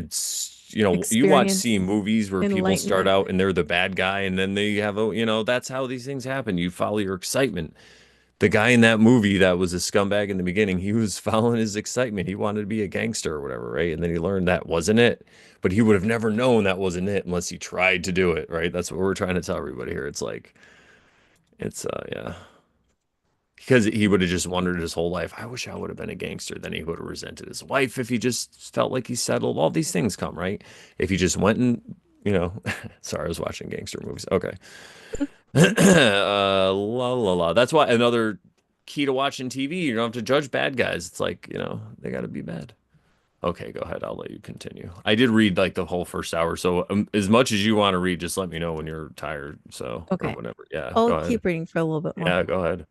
you watch Experience see movies where people start enlightenment. out and they're the bad guy, and then they have that's how these things happen. You follow your excitement. The guy in that movie that was a scumbag in the beginning, he was following his excitement. He wanted to be a gangster or whatever, right? And then he learned that wasn't it. But he would have never known that wasn't it unless he tried to do it, right? That's what we're trying to tell everybody here. It's like, yeah. Because he would have just wondered his whole life, I wish I would have been a gangster. Then he would have resented his wife if he just felt like he settled. All these things come, right? If he just went and, sorry, I was watching gangster movies. Okay. La la la. That's why another key to watching TV, you don't have to judge bad guys. It's like, they got to be bad. Okay, go ahead. I'll let you continue. I did read like the whole first hour. So as much as you want to read, just let me know when you're tired. So, or Okay. whatever. Yeah, go I'll ahead. keep reading for a little bit more. Yeah, go ahead.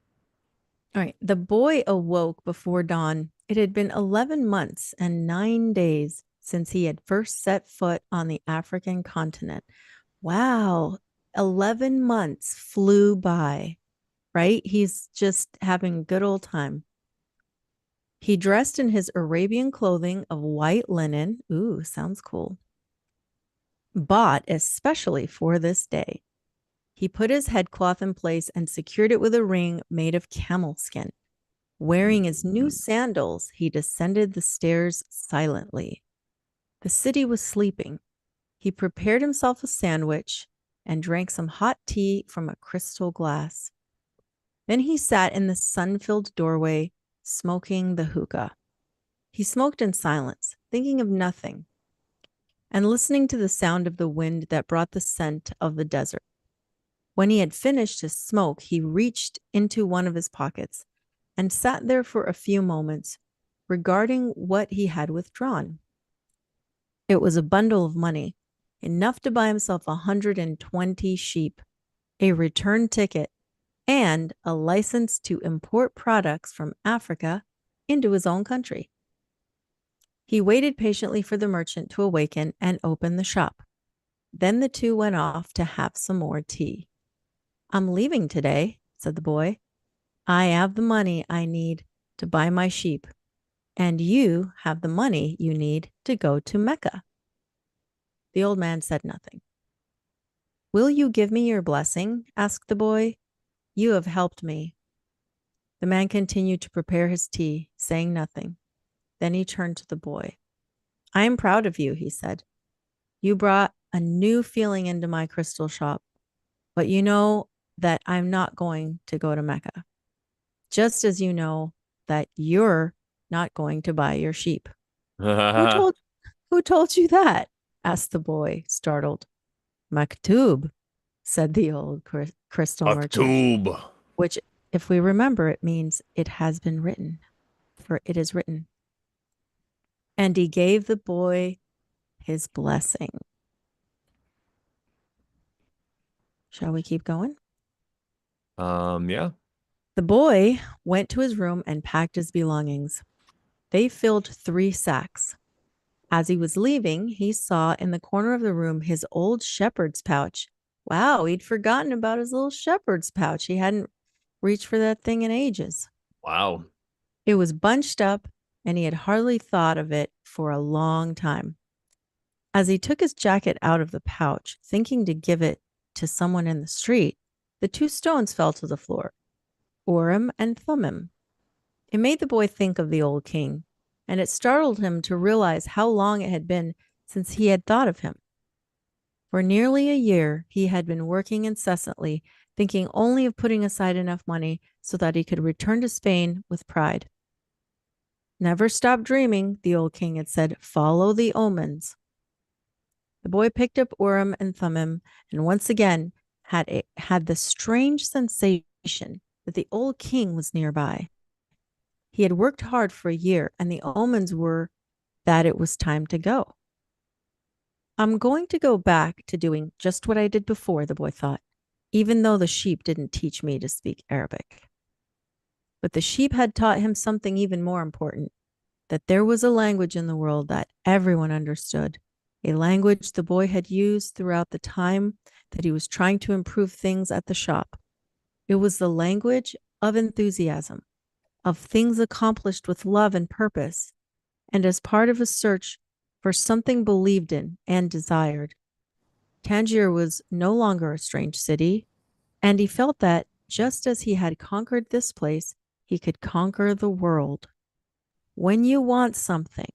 All right. The boy awoke before dawn. It had been 11 months and 9 days since he had first set foot on the African continent. Wow. 11 months flew by, right? He's just having a good old time. He dressed in his Arabian clothing of white linen. Ooh, sounds cool. Bought especially for this day. He put his headcloth in place and secured it with a ring made of camel skin. Wearing his new sandals, he descended the stairs silently. The city was sleeping. He prepared himself a sandwich and drank some hot tea from a crystal glass. Then he sat in the sun filled doorway, smoking the hookah. He smoked in silence, thinking of nothing, and listening to the sound of the wind that brought the scent of the desert. When he had finished his smoke, he reached into one of his pockets and sat there for a few moments, regarding what he had withdrawn. It was a bundle of money, enough to buy himself 120 sheep, a return ticket, and a license to import products from Africa into his own country. He waited patiently for the merchant to awaken and open the shop. Then the two went off to have some more tea. I'm leaving today, said the boy. I have the money I need to buy my sheep, and you have the money you need to go to Mecca. The old man said nothing. Will you give me your blessing? Asked the boy. You have helped me. The man continued to prepare his tea, saying nothing. Then he turned to the boy. I am proud of you, he said. You brought a new feeling into my crystal shop, but you know that I'm not going to go to Mecca, just as you know that you're not going to buy your sheep. Who told who told you that? Asked the boy, startled. Maktub, said the old crystal merchant, Maktub. which, if we remember, it means it has been written, for it is written. And he gave the boy his blessing. Shall we keep going? Yeah. The boy went to his room and packed his belongings. They filled 3 sacks. As he was leaving, he saw in the corner of the room his old shepherd's pouch. Wow, he'd forgotten about his little shepherd's pouch. He hadn't reached for that thing in ages. Wow. It was bunched up, and he had hardly thought of it for a long time. As he took his jacket out of the pouch, thinking to give it to someone in the street, the 2 stones fell to the floor, Urim and Thummim. It made the boy think of the old king, and it startled him to realize how long it had been since he had thought of him. For nearly a year, he had been working incessantly, thinking only of putting aside enough money so that he could return to Spain with pride. Never stop dreaming, the old king had said. Follow the omens. The boy picked up Urim and Thummim and once again had the strange sensation that the old king was nearby. He had worked hard for a year, and the omens were that it was time to go. I'm going to go back to doing just what I did before, the boy thought, even though the sheep didn't teach me to speak Arabic. But the sheep had taught him something even more important, that there was a language in the world that everyone understood, a language the boy had used throughout the time that he was trying to improve things at the shop. It was the language of enthusiasm, of things accomplished with love and purpose, and as part of a search for something believed in and desired. Tangier was no longer a strange city, and he felt that just as he had conquered this place, he could conquer the world. When you want something,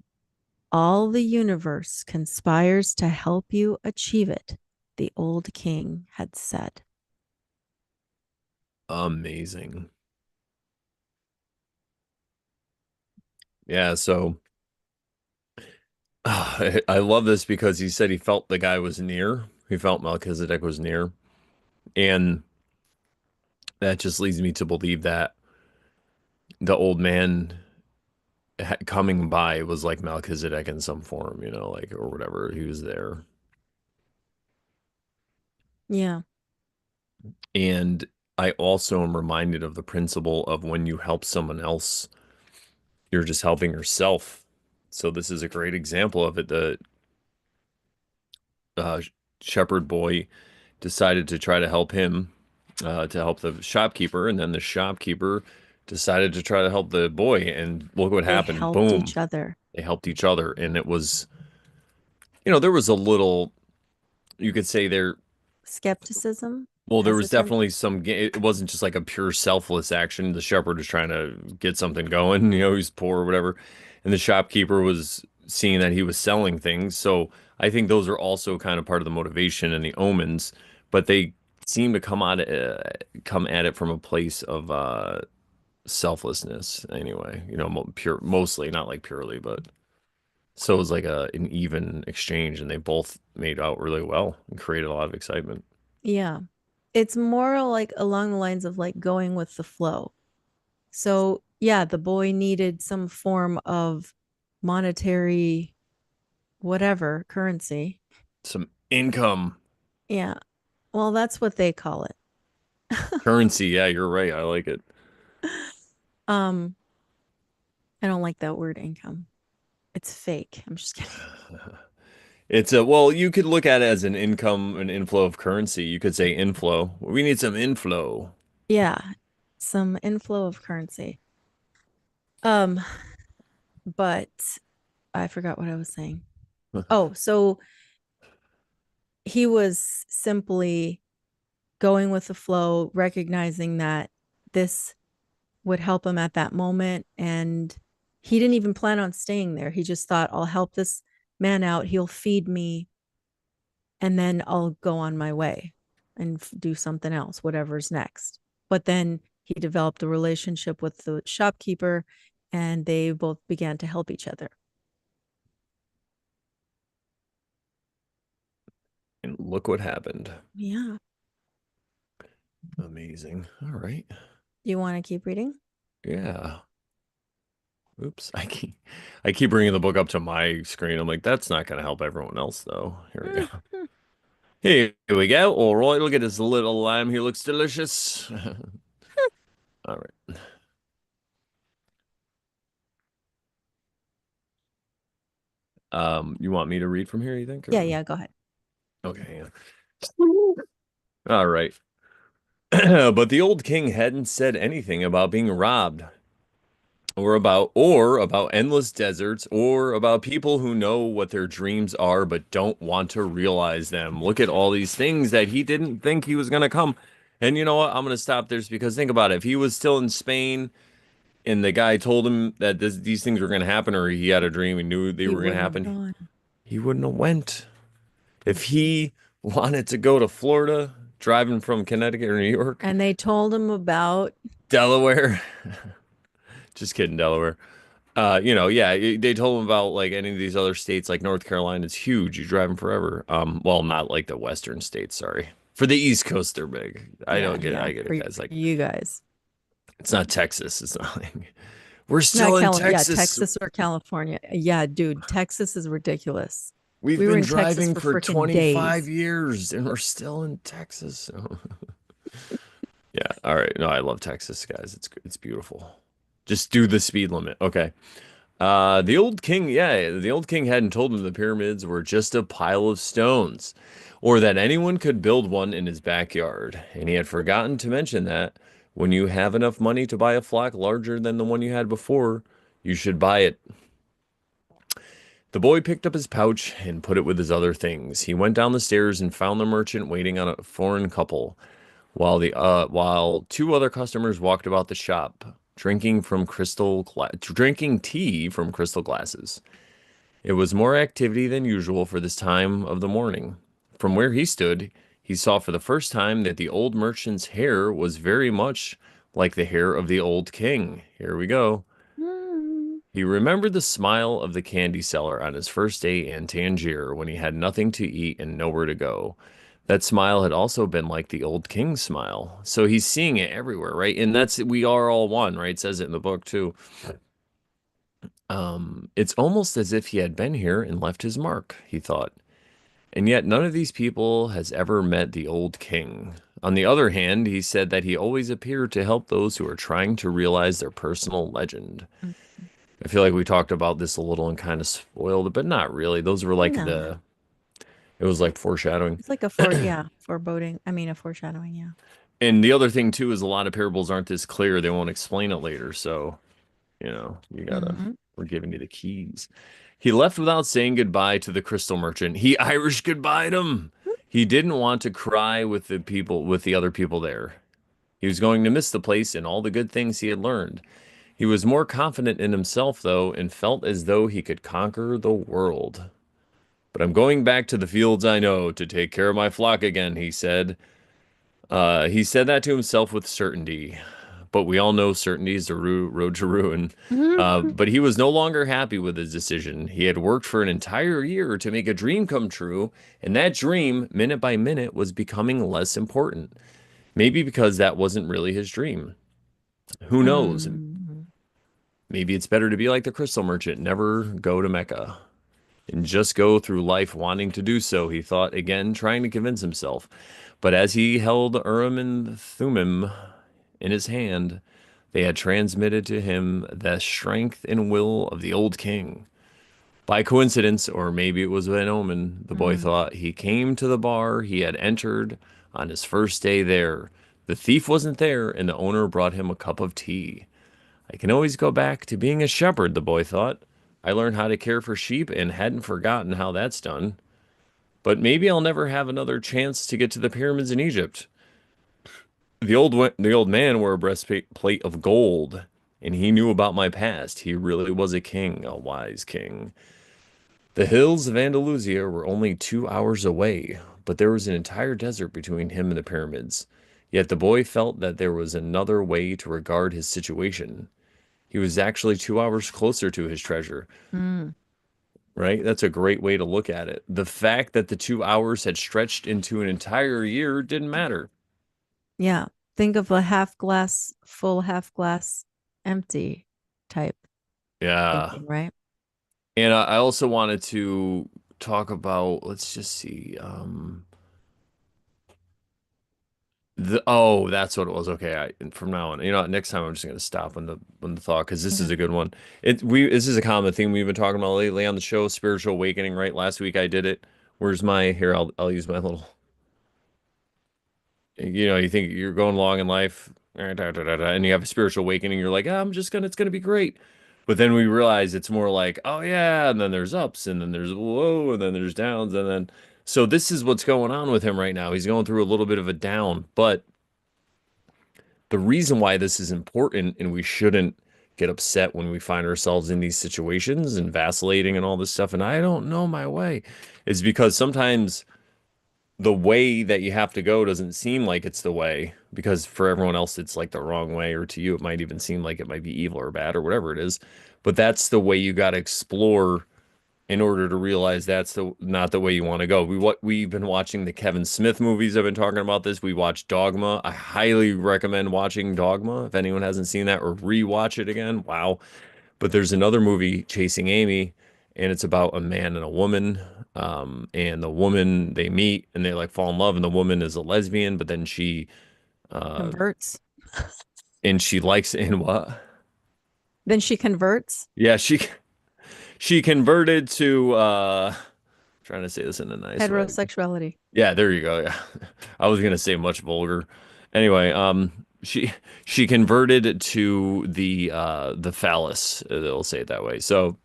all the universe conspires to help you achieve it, the old king had said. Amazing. Yeah, so I love this because he said he felt the guy was near. He felt Melchizedek was near. And that just leads me to believe that the old man coming by was like Melchizedek in some form, like or whatever. He was there. Yeah. And I also am reminded of the principle of when you help someone else, you're just helping yourself. So this is a great example of it. The uh, shepherd boy decided to try to help him, to help the shopkeeper, and then the shopkeeper decided to try to help the boy, and look what They happened. helped Boom. each other. They helped each other, and it was, there was a little, you could say there, Skepticism, well, there was hesitant. definitely it wasn't just like a pure selfless action. The shepherd was trying to get something going, he's poor or whatever, and the shopkeeper was seeing that he was selling things. So I think those are also kind of part of the motivation and the omens, but they seem to come at it from a place of selflessness anyway. Pure, mostly, not like purely, but so it was like an even exchange, and they both made out really well and created a lot of excitement. Yeah. It's more like along the lines of like going with the flow. So, yeah, the boy needed some form of monetary, whatever currency. Some income. Yeah. Well, that's what they call it. Currency, yeah, you're right. I like it. Um, I don't like that word income. It's fake. I'm just kidding. It's a well, you could look at it as an income, an inflow of currency. You could say inflow. We need some inflow. Yeah. Some inflow of currency. Um, but I forgot what I was saying. Oh, so he was simply going with the flow, recognizing that this would help him at that moment. And He didn't even plan on staying there. He just thought, I'll help this man out. He'll feed me, and then I'll go on my way and do something else, whatever's next. But then he developed a relationship with the shopkeeper, and they both began to help each other. And look what happened. Yeah. Amazing. All right. Do you want to keep reading? Yeah. Oops. I keep bringing the book up to my screen. I'm like, that's not going to help everyone else, though. Here we go. Here we go. All right. Look at this little lamb here. Looks delicious. All right. You want me to read from here, you think? Yeah, Or... yeah, go ahead. Okay, yeah. All right. But the old king hadn't said anything about being robbed, or about endless deserts, or about people who know what their dreams are but don't want to realize them. Look at all these things that he didn't think he was going to come. And you know what? I'm going to stop this because think about it. If he was still in Spain and the guy told him that these things were going to happen, or he had a dream and knew they He were going to wouldn't have happen, gone. he wouldn't have went. If he wanted to go to Florida, driving from Connecticut or New York, And they told him about, Delaware, just kidding, Delaware. Yeah, they told him about like any of these other states, like North Carolina. It's huge. You drive them forever. Well, not like the Western states. Sorry, for the East Coast, they're big. I yeah, don't get it. yeah, I get it, for guys. Like, you guys. it's not Texas. It's not like we're Not still in Cal, yeah, Texas. Texas or California. Yeah, dude, Texas is ridiculous. We've We were been in Texas driving for for freaking 25 days. years and we're still in Texas. So. Yeah. All right. No, I love Texas, guys. It's beautiful. Just do the speed limit. Okay. The old king hadn't told him the pyramids were just a pile of stones, or that anyone could build one in his backyard. And he had forgotten to mention that when you have enough money to buy a flock larger than the one you had before, you should buy it. The boy picked up his pouch and put it with his other things. He went down the stairs and found the merchant waiting on a foreign couple, while two other customers walked about the shop, drinking tea from crystal glasses. It was more activity than usual for this time of the morning. From where he stood, he saw for the first time that the old merchant's hair was very much like the hair of the old king. Here we go. Mm. He remembered the smile of the candy seller on his first day in Tangier when he had nothing to eat and nowhere to go. That smile had also been like the old king's smile. So he's seeing it everywhere, right? And that's we are all one, right? It says it in the book too. It's almost as if he had been here and left his mark, he thought. And yet none of these people has ever met the old king. On the other hand, he said that he always appeared to help those who are trying to realize their personal legend. I feel like we talked about this a little and kind of spoiled it, but not really. Those were like No, it was like foreshadowing. it's like foreboding. I mean, a foreshadowing. Yeah. And the other thing too is a lot of parables aren't this clear. They won't explain it later. So, you gotta, Mm-hmm. we're giving you the keys. He left without saying goodbye to the crystal merchant. He Irish goodbyed him. He didn't want to cry with the other people there. He was going to miss the place and all the good things he had learned. He was more confident in himself, though, and felt as though he could conquer the world. But I'm going back to the fields I know to take care of my flock again, he said. He said that to himself with certainty, but we all know certainty is the road to ruin. Mm-hmm. But he was no longer happy with his decision. He had worked for an entire year to make a dream come true, and that dream, minute by minute, was becoming less important. Maybe because that wasn't really his dream. Who knows? Mm-hmm. Maybe it's better to be like the crystal merchant, never go to Mecca, and just go through life wanting to do so, he thought again, trying to convince himself. But as he held Urim and Thummim in his hand, they had transmitted to him the strength and will of the old king. By coincidence, or maybe it was an omen, the boy Mm. thought, he came to the bar he had entered on his first day there. The thief wasn't there, and the owner brought him a cup of tea. I can always go back to being a shepherd, the boy thought. I learned how to care for sheep and hadn't forgotten how that's done. But maybe I'll never have another chance to get to the pyramids in Egypt. The old man wore a breastplate of gold, and he knew about my past. He really was a king, a wise king. The hills of Andalusia were only 2 hours away, but there was an entire desert between him and the pyramids. Yet the boy felt that there was another way to regard his situation. He was actually 2 hours closer to his treasure, Mm, right? That's a great way to look at it. The fact that the 2 hours had stretched into an entire year didn't matter. yeah. Think of a half glass full, half glass empty type Yeah. thinking, right? And I also wanted to talk about, let's just see, that's what it was. Okay, from now on, next time I'm just gonna stop when the thought, because this is Okay. a good one. This is a common theme we've been talking about lately on the show, spiritual awakening, right? Last week I did it. Where's my here? I'll use my little. You think you're going along in life, and you have a spiritual awakening. You're like, it's gonna be great. But then we realize it's more like, oh yeah, and then there's ups, and then there's whoa, and then there's downs, and then so this is what's going on with him right now. He's going through a little bit of a down, but the reason why this is important and we shouldn't get upset when we find ourselves in these situations and vacillating and all this stuff, and I don't know my way, is because sometimes the way that you have to go doesn't seem like it's the way because for everyone else it's like the wrong way, or to you it might even seem like it might be evil or bad or whatever it is. But that's the way you got to explore in order to realize that's the not the way you want to go. We've been watching the Kevin Smith movies. I've been talking about this. We watched Dogma. I highly recommend watching Dogma if anyone hasn't seen that, or rewatch it again. Wow. But there's another movie, Chasing Amy, and it's about a man and a woman. And the woman, they meet and they like fall in love, and the woman is a lesbian, but then uh Converts. she likes in what? Then she converts. Yeah, she converted to trying to say this in a nice way. Heterosexuality. Yeah, there you go. Yeah. I was gonna say much vulgar. Anyway, she converted to the phallus. They'll say it that way. So,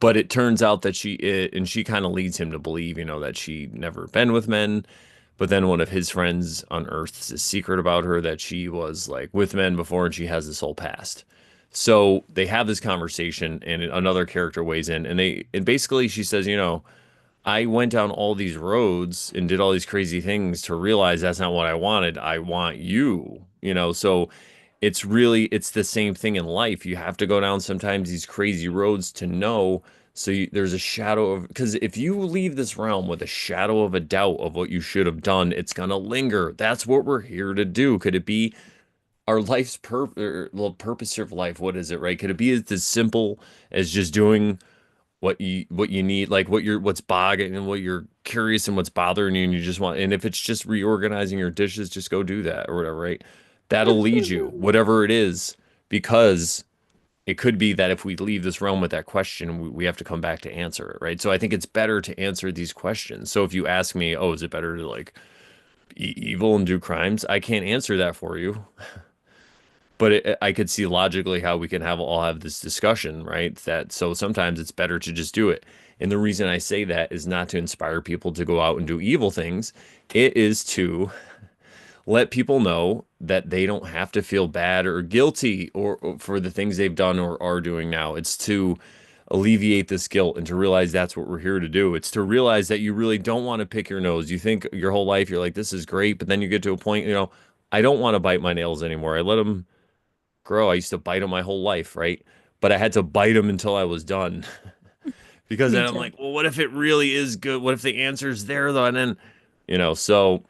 but it turns out that and she kind of leads him to believe, that she never been with men. But then one of his friends unearths a secret about her that she was like with men before, and she has this whole past. So they have this conversation, and another character weighs in, and basically she says, I went down all these roads and did all these crazy things to realize that's not what I wanted. I want you, So it's the same thing in life. You have to go down sometimes these crazy roads to know. So there's a shadow of, because if you leave this realm with a shadow of a doubt of what you should have done, it's gonna linger. That's what we're here to do. Could it be our life's purpose of life? What is it, right? Could it be as simple as just doing what you need, like what's bogging and what you're curious and what's bothering you, and you just want, and if it's just reorganizing your dishes, just go do that or whatever, right? That'll lead you, whatever it is, because it could be that if we leave this realm with that question, we have to come back to answer it, right? So I think it's better to answer these questions. So if you ask me, oh, is it better to like be evil and do crimes? I can't answer that for you, but I could see logically how we can all have this discussion, right? That so sometimes it's better to just do it. And the reason I say that is not to inspire people to go out and do evil things. It is to let people know that they don't have to feel bad or guilty or for the things they've done or are doing now. It's to alleviate this guilt and to realize that's what we're here to do. It's to realize that you really don't want to pick your nose. You think your whole life you're like, this is great, but then you get to a point, I don't want to bite my nails anymore. I let them grow. I used to bite them my whole life, right? But I had to bite them until I was done. Because Me then I'm too. like, well, what if it really is good? What if the answer's there though? And then, so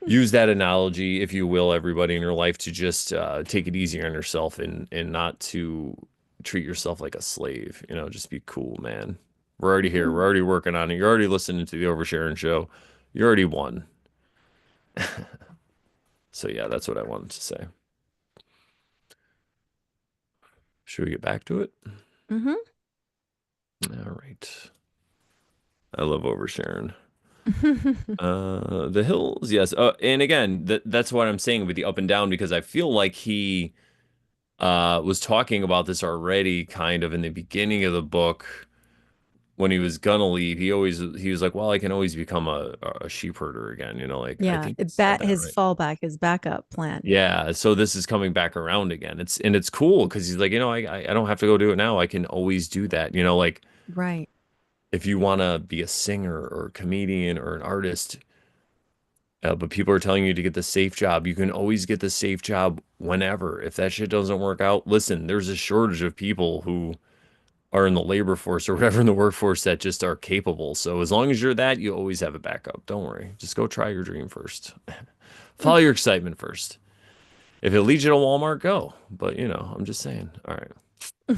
use that analogy, if you will, everybody in your life, to just take it easier on yourself and not to treat yourself like a slave. Just be cool, man. We're already here. We're already working on it. You're already listening to the Oversharing show. You already won. So yeah, that's what I wanted to say. Should we get back to it? Hmm. All right. I love oversharing. The hills, yes. And again, that's what I'm saying with the up and down, because I feel like he was talking about this already kind of in the beginning of the book when he was gonna leave, he was like, well, I can always become a sheep herder again. Like I Yeah, think he said that his right. fallback, his backup plan. Yeah, so this is coming back around again. It's cool because he's like, I don't have to go do it now. I can always do that. Like Right. if you want to be a singer or a comedian or an artist, but people are telling you to get the safe job, you can always get the safe job whenever. If that shit doesn't work out, listen, there's a shortage of people who are in the labor force or whatever in the workforce that just are capable. So as long as you're that, you always have a backup. Don't worry. Just go try your dream first. Follow your excitement first. If it leads you to Walmart, go. But I'm just saying. All right.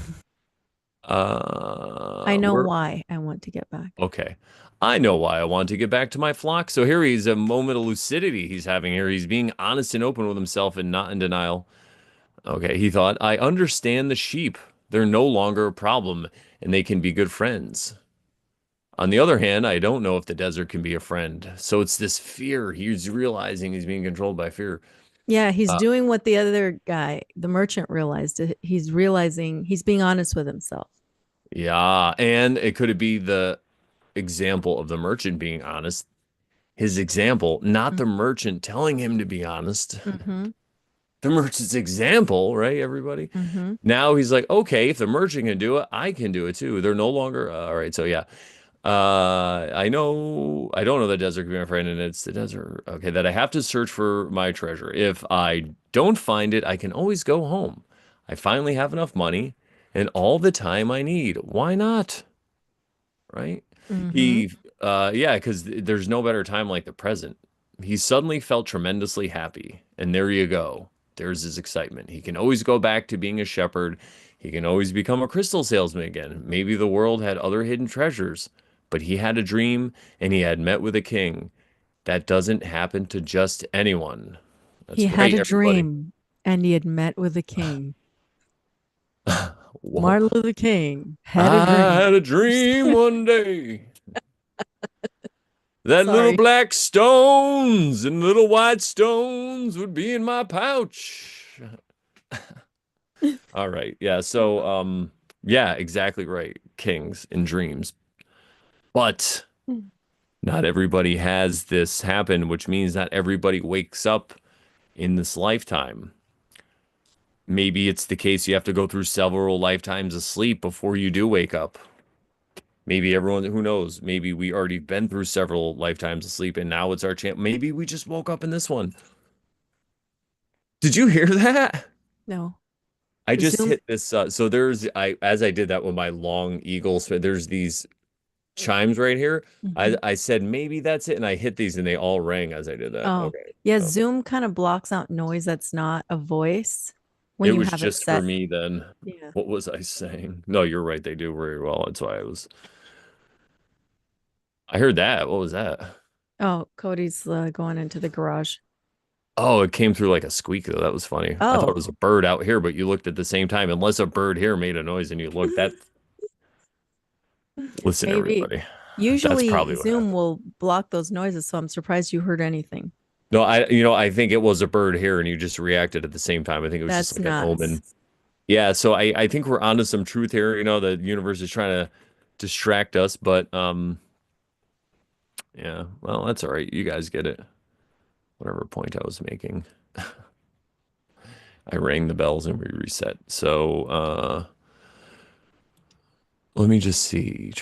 I know We're why I want to get back. okay. I know why I want to get back to my flock. So here he's a moment of lucidity he's having here. He's being honest and open with himself and not in denial. Okay, he thought, I understand the sheep. They're no longer a problem and they can be good friends. On the other hand, I don't know if the desert can be a friend. So it's this fear. He's realizing he's being controlled by fear. Yeah, he's Uh, doing what the other guy, the merchant, realized. He's realizing he's being honest with himself. yeah, and it could be the example of the merchant being honest. His example, not the merchant telling him to be honest. Mm-hmm. The merchant's example, right, everybody? Mm-hmm. Now he's like, okay, if the merchant can do it, I can do it too. They're no longer all right. So yeah, I don't know the desert can be my friend, and it's the desert. Okay, that I have to search for my treasure. If I don't find it, I can always go home. I finally have enough money and all the time I need. Why not? Right? Mm-hmm. He, yeah, because there's no better time like the present. He suddenly felt tremendously happy, and there you go. There's his excitement. He can always go back to being a shepherd. He can always become a crystal salesman again. Maybe the world had other hidden treasures, but he had a dream and he had met with a king. That doesn't happen to just anyone. He That's had right, a everybody. dream and he had met with the king. Whoa. Martin Luther King had a I dream. had a dream one day. That little Sorry. black stones and little white stones would be in my pouch. All right. Yeah. So, yeah, exactly right. Kings and dreams. But not everybody has this happen, which means not everybody wakes up in this lifetime. Maybe it's the case you have to go through several lifetimes of sleep before you do wake up. Maybe everyone, who knows? Maybe we already been through several lifetimes of sleep and now it's our chance. Maybe we just woke up in this one. Did you hear that? No. I just Zoom. hit this. So as I did that with my long eagles, there's these chimes right here. I, Mhm. I said maybe that's it, and I hit these, and they all rang as I did that. Oh, Okay, yeah. so Zoom kind of blocks out noise that's not a voice when it you was have it just for set. me then. Yeah. What was I saying? No, you're right. They do very well. That's why I was. I heard that. What was that? Oh, Cody's going into the garage. Oh, it came through like a squeak though. That was funny. I thought it Oh, was a bird out here, but you looked at the same time. Unless a bird here made a noise and you looked, that listen, maybe. everybody. That's Usually probably what Zoom happened. will block those noises, so I'm surprised you heard anything. No, I think it was a bird here, and you just reacted at the same time. I think it was just That's like an nuts. omen. Yeah, so I think we're onto some truth here. The universe is trying to distract us, but yeah, well, that's all right. You guys get it. Whatever point I was making. I rang the bells and we reset. So let me just see.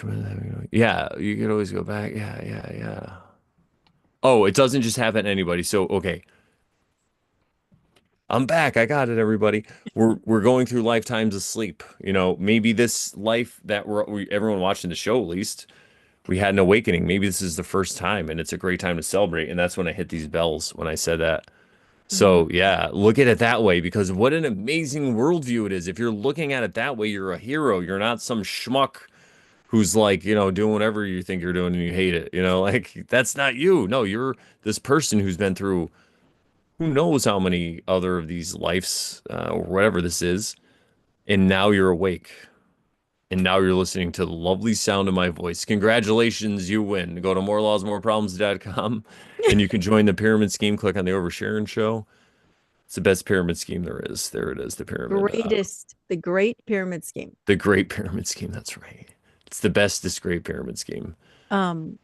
Yeah, you could always go back. Yeah, yeah, yeah. Oh, it doesn't just happen to anybody. So okay, I'm back. I got it, everybody. We're going through lifetimes of sleep. Maybe this life that everyone watching the show at least, we had an awakening. Maybe this is the first time, and it's a great time to celebrate. And that's when I hit these bells when I said that. Mhm. So yeah, look at it that way because what an amazing worldview it is. If you're looking at it that way, you're a hero. You're not some schmuck who's like, doing whatever you think you're doing and you hate it. Like that's not you. No, you're this person who's been through who knows how many other of these lives or whatever this is, and now you're awake. And now you're listening to the lovely sound of my voice. Congratulations, you win. Go to morelawsmoreproblems.com and you can join the pyramid scheme. Click on the Over Sharon show. It's the best pyramid scheme there is. There it is, the pyramid. Greatest, the Great Pyramid Scheme. The Great Pyramid Scheme. That's right. It's the bestest Great Pyramid scheme. Um,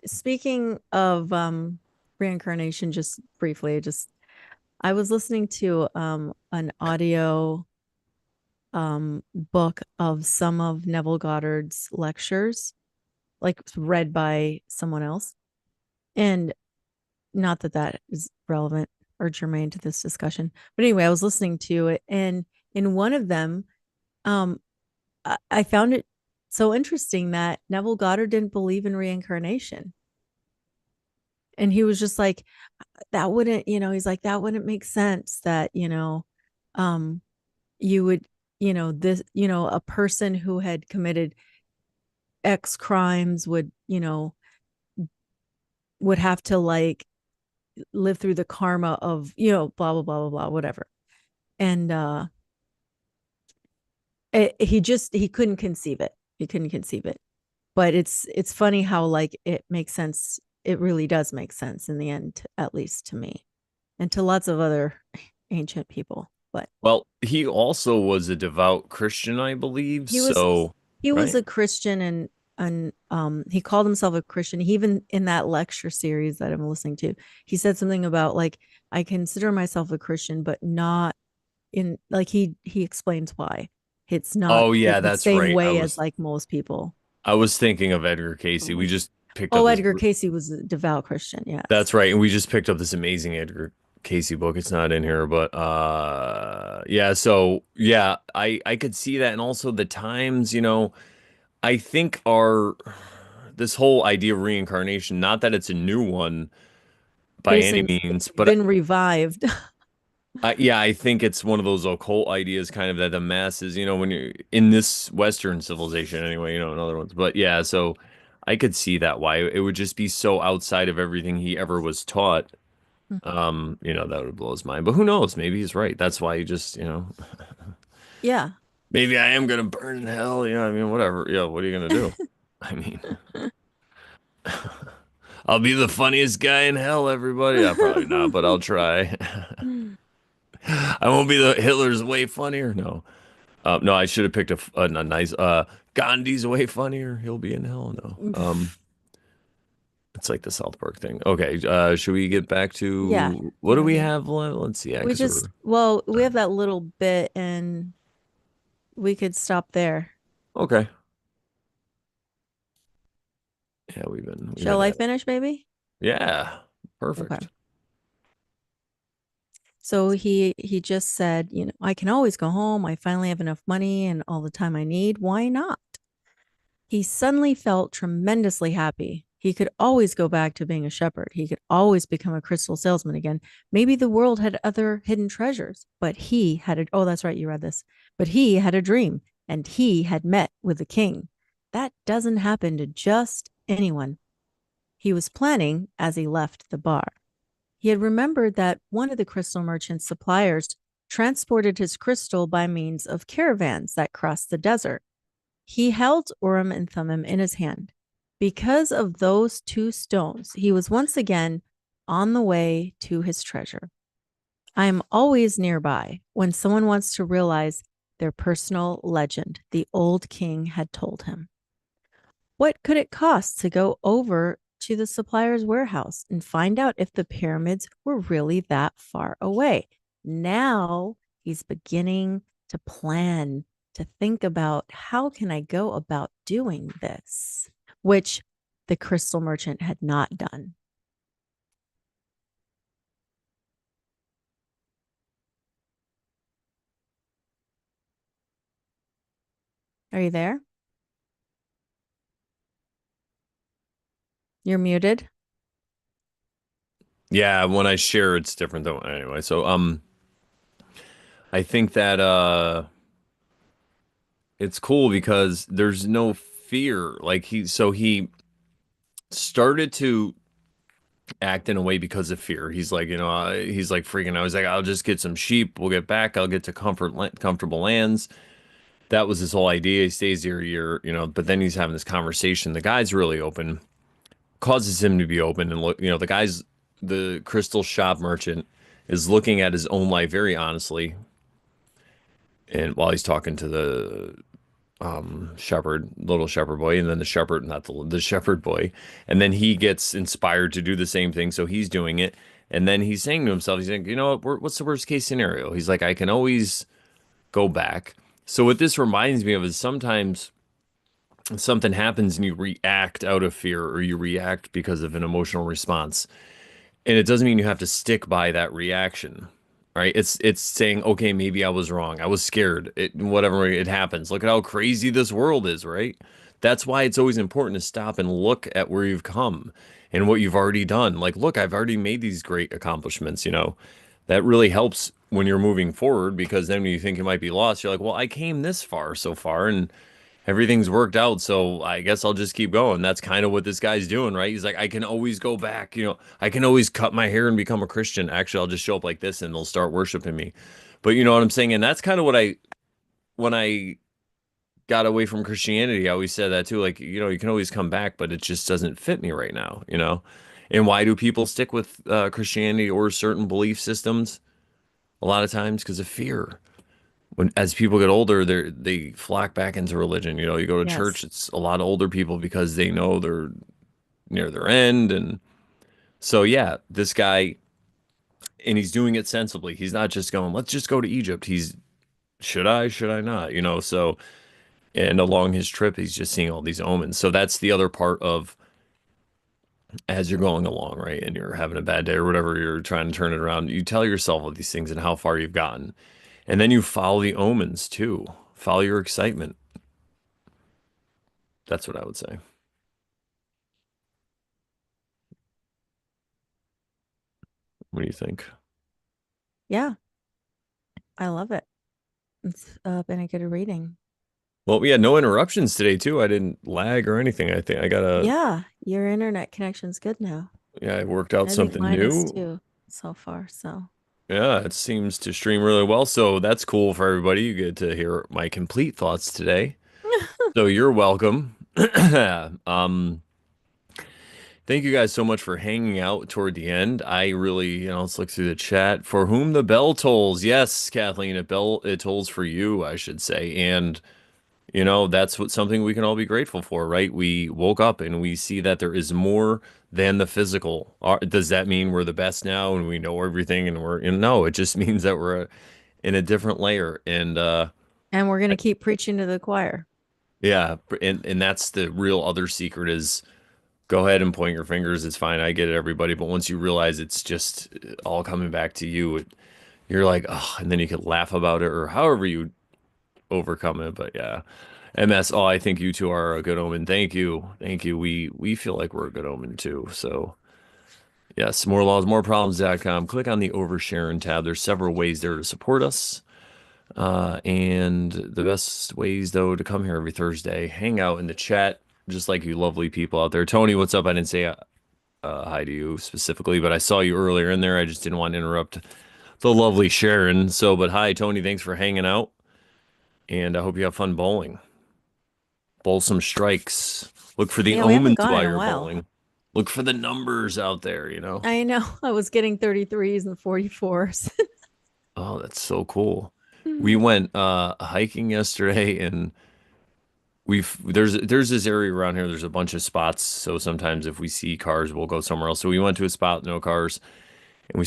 Speaking of reincarnation, just briefly, just I was listening to an audio book of some of Neville Goddard's lectures, like read by someone else. And not that that is relevant or germane to this discussion, but anyway, I was listening to it, and in one of them, um, I found it so interesting that Neville Goddard didn't believe in reincarnation, and he was just like, that wouldn't, he's like, that wouldn't make sense that, um, you would, this, a person who had committed X crimes would, would have to like live through the karma of, blah, blah, blah, blah, blah, whatever. And he couldn't conceive it. He couldn't conceive it. But it's funny how like it makes sense. It really does make sense in the end, at least to me and to lots of other ancient people. But Well, he also was a devout Christian, I believe. he was So, he was right? a Christian, and he called himself a Christian. He even in that lecture series that I'm listening to, he said something about like, I consider myself a Christian, but not in like he explains why it's not Oh the, yeah, the that's same right. way as like most people I was thinking of Edgar Casey. We believe. just picked up Oh, this. Edgar Casey was a devout Christian. Yes. That's right, and we just picked up this amazing Edgar Casey book. It's not in here, but yeah, so yeah, I could see that, and also the times, I think our this whole idea of reincarnation, not that it's a new one But by any means, it's but been revived. yeah, I think it's one of those occult ideas kind of that the masses, when you're in this Western civilization anyway, in other ones. But yeah, so I could see that why it would just be so outside of everything he ever was taught. That would blow his mind. But who knows? Maybe he's right. That's why he just, Yeah. maybe I am gonna burn in hell. I mean, whatever. Yeah, what are you gonna do? I mean, I'll be the funniest guy in hell, everybody. Yeah, probably not, but I'll try. I won't be the Hitler's way funnier. No. No, I should have picked a nice Gandhi's way funnier. He'll be in hell. No. It's like the South Park thing. Okay, should we get back Yeah. to what do Yeah. we Yeah. have? Let's see. Yeah, We because just, we're well, we have that little bit and we could stop there. okay. Yeah, we've Shall been I at it. finish, baby? Yeah, Okay. perfect. So he just said, I can always go home. I finally have enough money and all the time I need. Why not? He suddenly felt tremendously happy. He could always go back to being a shepherd. He could always become a crystal salesman again. Maybe the world had other hidden treasures, but he had oh, that's right, you read this. But he had a dream and he had met with the king. That doesn't happen to just anyone. He was planning as he left the bar. He had remembered that one of the crystal merchant's suppliers transported his crystal by means of caravans that crossed the desert. He held Urim and Thummim in his hand. Because of those two stones, he was once again on the way to his treasure. I am always nearby when someone wants to realize their personal legend, the old king had told him. What could it cost to go over to the supplier's warehouse and find out if the pyramids were really that far away? Now he's beginning to plan, to think about how can I go about doing this, which the crystal merchant had not done. Are you there? You're muted. Yeah, when I share, it's different though. Anyway, so I think that it's cool because there's no fear. Like he started to act in a way because of fear. He's like, he's like freaking out. He's like, I'll just get some sheep. We'll get back. I'll get to comfortable lands. That was his whole idea. He stays here a year, but then he's having this conversation. The guy's really open, causes him to be open. And look, the crystal shop merchant is looking at his own life very honestly. And while he's talking to shepherd, little shepherd boy, and then the shepherd, not the shepherd boy, and then he gets inspired to do the same thing, so he's doing it, and then he's saying to himself, he's like, you know what, what's the worst case scenario? He's like, I can always go back. So what this reminds me of is sometimes something happens and you react out of fear or you react because of an emotional response. And it doesn't mean you have to stick by that reaction. Right? It's saying, okay, maybe I was wrong. I was scared. Whatever it happens. Look at how crazy this world is, right? That's why it's always important to stop and look at where you've come and what you've already done. Like, look, I've already made these great accomplishments, you know. That really helps when you're moving forward because then when you think you might be lost, you're like, well, I came this far so far and everything's worked out, so I guess I'll just keep going. That's kind of what this guy's doing, right? He's like, I can always go back, you know, I can always cut my hair and become a Christian. Actually, I'll just show up like this and they'll start worshiping me. But you know what I'm saying? And that's kind of what when I got away from Christianity, I always said that too. Like, you know, you can always come back, but it just doesn't fit me right now, you know? And why do people stick with Christianity or certain belief systems? A lot of times because of fear when as people get older, they flock back into religion. You know, you go to church, Yes. it's a lot of older people because they know they're near their end. And so, yeah, this guy, and he's doing it sensibly. He's not just going, let's just go to Egypt. He's, should I not? You know, so, and along his trip, he's just seeing all these omens. So that's the other part of as you're going along, right? And you're having a bad day or whatever, you're trying to turn it around. You tell yourself all these things and how far you've gotten. And then you follow the omens too. Follow your excitement. That's what I would say. What do you think? Yeah, I love it. It's been a good reading. Well, we had no interruptions today too. I didn't lag or anything. I think I got a, Yeah, your internet connection's good now. yeah, I worked out I think something mine is new. too so far. So, Yeah, it seems to stream really well. So that's cool for everybody. You get to hear my complete thoughts today. So you're welcome. Um, Thank you guys so much for hanging out toward the end. I really, you know, let's look through the chat. For whom the bell tolls. Yes, Kathleen, it tolls for you, I should say. And you know, that's what something we can all be grateful for, right? We woke up and we see that there is more than the physical. Does that mean we're the best now and we know everything and we're, you know, no, it just means that we're in a different layer. And and we're gonna keep preaching to the choir. yeah, and that's the real other secret is go ahead and point your fingers. It's fine. I get it, everybody. But once you realize it's just all coming back to you, you're like, oh, and then you could laugh about it or however you overcome it. But yeah. MS, oh, I think you two are a good omen. Thank you. Thank you. We feel like we're a good omen too. So yes, more laws, more problems.com. Click on the Over Sharon tab. There's several ways there to support us. And the best ways though to come here every Thursday, hang out in the chat, just like you lovely people out there. Tony, what's up? I didn't say hi to you specifically, but I saw you earlier in there. I just didn't want to interrupt the lovely Sharon. So, but hi, Tony. Thanks for hanging out, and I hope you have fun bowling. Bowl some strikes. Look for the Yeah, we haven't omens gone while in a you're while. bowling. Look for the numbers out there, you know? I know. I was getting 33s and 44s. Oh, that's so cool. We went hiking yesterday and there's this area around here, there's a bunch of spots. So sometimes if we see cars, we'll go somewhere else. So we went to a spot, no cars, and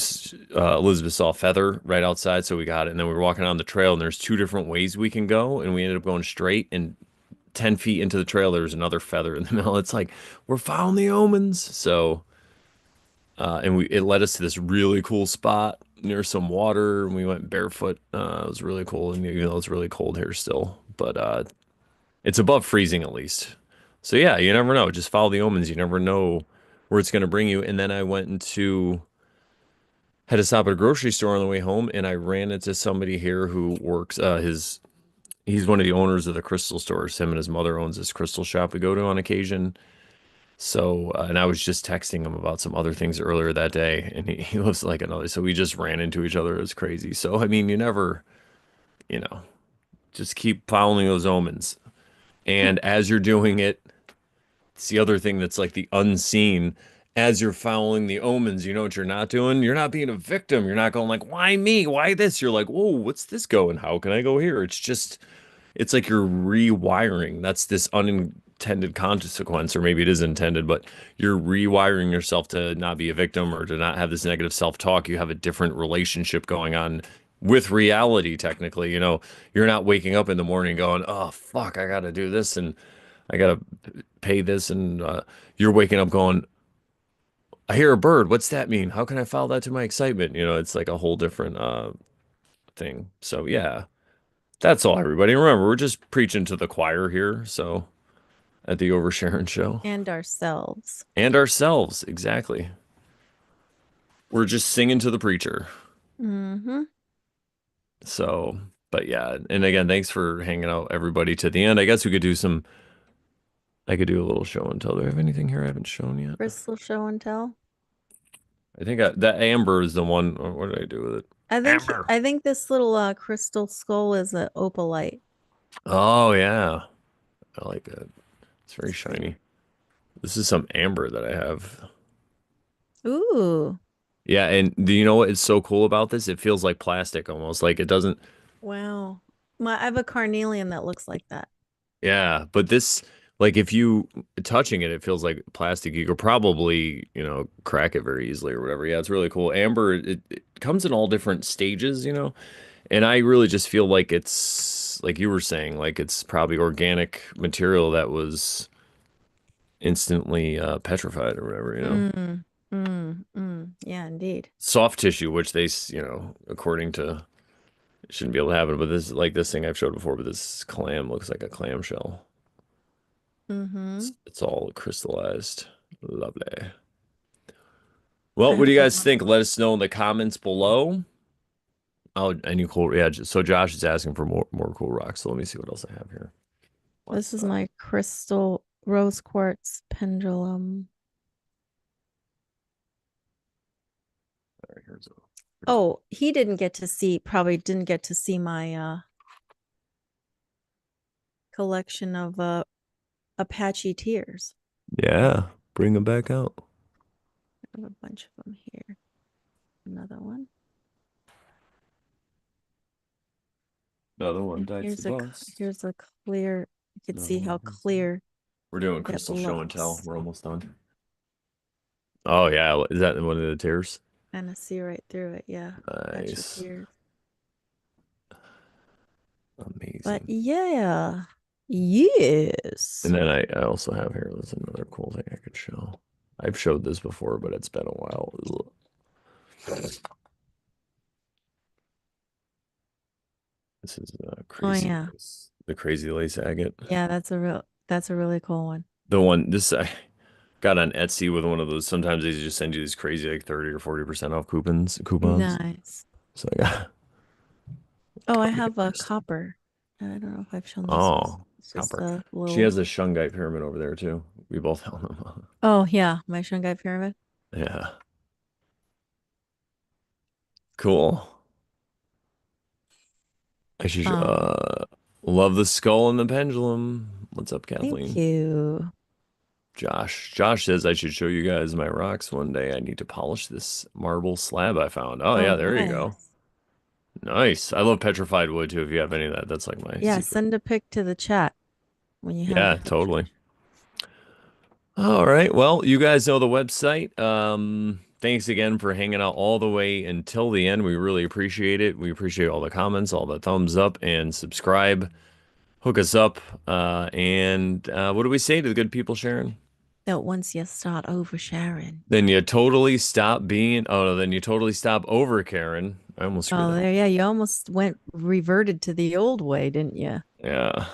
Elizabeth saw a feather right outside, so we got it. And then we were walking on the trail and there's two different ways we can go, and we ended up going straight and 10 feet into the trail, there was another feather in the middle. It's like, we're following the omens. So and it led us to this really cool spot near some water, and we went barefoot. It was really cool, and even though it's really cold here still, but it's above freezing at least. So yeah, you never know. Just follow the omens. You never know where it's going to bring you. And then I went into had to stop at a grocery store on the way home, and I ran into somebody here who works. He's one of the owners of the crystal stores. Him and his mother owns this crystal shop we go to on occasion. So, and I was just texting him about some other things earlier that day, and he lives like another. So we just ran into each other. It was crazy. So, I mean, you never, you know, just keep following those omens. And as you're doing it, it's the other thing that's like the unseen. As you're following the omens, you know what you're not doing? You're not being a victim. You're not going like, why me? Why this? You're like, whoa, what's this going? How can I go here? It's just it's like you're rewiring. That's this unintended consequence, or maybe it is intended, but you're rewiring yourself to not be a victim or to not have this negative self-talk. You have a different relationship going on with reality, technically. You're not waking up in the morning going, "Oh, fuck, I gotta do this and I gotta pay this," and you're waking up going, "I hear a bird. What's that mean? How can I follow that to my excitement?" It's like a whole different thing. So yeah. That's all, everybody. Remember, we're just preaching to the choir here, so at the Oversharon show. And ourselves. And ourselves, exactly. We're just singing to the preacher. Mm-hmm. So, but yeah, and again, thanks for hanging out, everybody, to the end. I guess I could do a little show and tell. Do I have anything here I haven't shown yet? Crystal show and tell. I think that amber is the one. What did I do with it? Amber. I think this little crystal skull is a opalite. Oh, yeah. I like that. It's very shiny. This is some amber that I have. Ooh, Yeah, and do you know what is so cool about this? It feels like plastic almost. Like it doesn't. wow. I have a carnelian that looks like that. Yeah, but this, like, if you touching it, it feels like plastic. You could probably, crack it very easily or whatever. Yeah, it's really cool. Amber, it comes in all different stages. And I really just feel like it's, like you were saying, like it's probably organic material that was instantly petrified or whatever. Yeah, indeed. Soft tissue, which they, according to, shouldn't be able to happen. But this, like this thing I've showed before, but this clam looks like a clamshell. Mm-hmm. It's all crystallized. Lovely. Well, I what do have you a guys think? Let us know in the comments below. Oh, any cool, yeah. So Josh is asking for more cool rocks. So let me see what else I have here. This What's is my crystal rose quartz pendulum. all right, here's a Oh, he didn't get to see, probably didn't get to see my collection of Apache tears. yeah. Bring them back out. I have a bunch of them here. Another one. Another one And bites the bust. here's a clear, you can Another see one how bites the- clear We're doing it crystal show and tell. looks. We're almost done. Oh yeah, is that one of the tears? And I see right through it. Yeah. Apache Nice. tears. But Amazing. yeah. And Yes. then I also have here, there's another cool thing I could show. I've showed this before, but it's been a while. This is Oh crazy yeah. lace, the crazy lace agate. Yeah, that's a really cool one. The one this I got on Etsy with one of those. Sometimes they just send you these crazy like 30 or 40% off coupons. Nice. So I got Oh, I gotta get have a crystal. copper. I don't know if I've shown this one. Oh, It's just copper. a She little. has a shungite pyramid over there too. We both held them. Oh yeah, my Shanghai pyramid. Yeah. Cool. I should Um, love the skull and the pendulum. What's up, thank Kathleen? you. Josh says I should show you guys my rocks one day. I need to polish this marble slab I found. Oh Oh, yeah, there you go. nice. Nice. I love petrified wood too. If you have any of that, that's like my Yeah, secret. send a pic to the chat when you have a Yeah, picture. totally. All right. Well, you guys know the website. Thanks again for hanging out all the way until the end. We really appreciate it. We appreciate all the comments, all the thumbs up, and subscribe. Hook us up. And what do we say to the good people, Sharon? That once you start oversharing. Then you totally stop being. Oh no, then you totally stop over Karen. I almost screwed Oh, that up. there, yeah, you almost went reverted to the old way, didn't you? Yeah.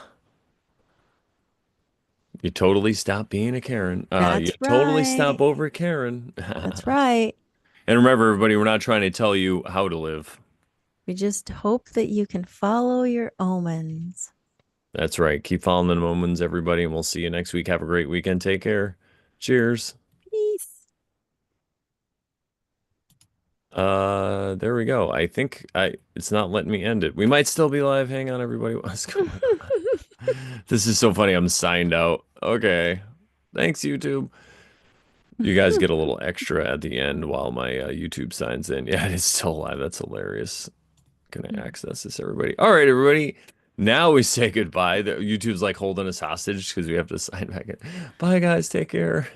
You totally stop being a Karen. You That's totally right. stop over Karen. That's right. And remember, everybody, we're not trying to tell you how to live. We just hope that you can follow your omens. That's right. Keep following the moments, everybody, and we'll see you next week. Have a great weekend. Take care. Cheers. Peace. There we go. I think it's not letting me end it. We might still be live. Hang on, everybody. What's going on? This is so funny. I'm signed out. Okay. Thanks, YouTube. You guys get a little extra at the end while my YouTube signs in. Yeah, it's still live. That's hilarious. Can I access this, everybody? All right, everybody. Now we say goodbye. YouTube's like holding us hostage because we have to sign back in. Bye, guys. Take care.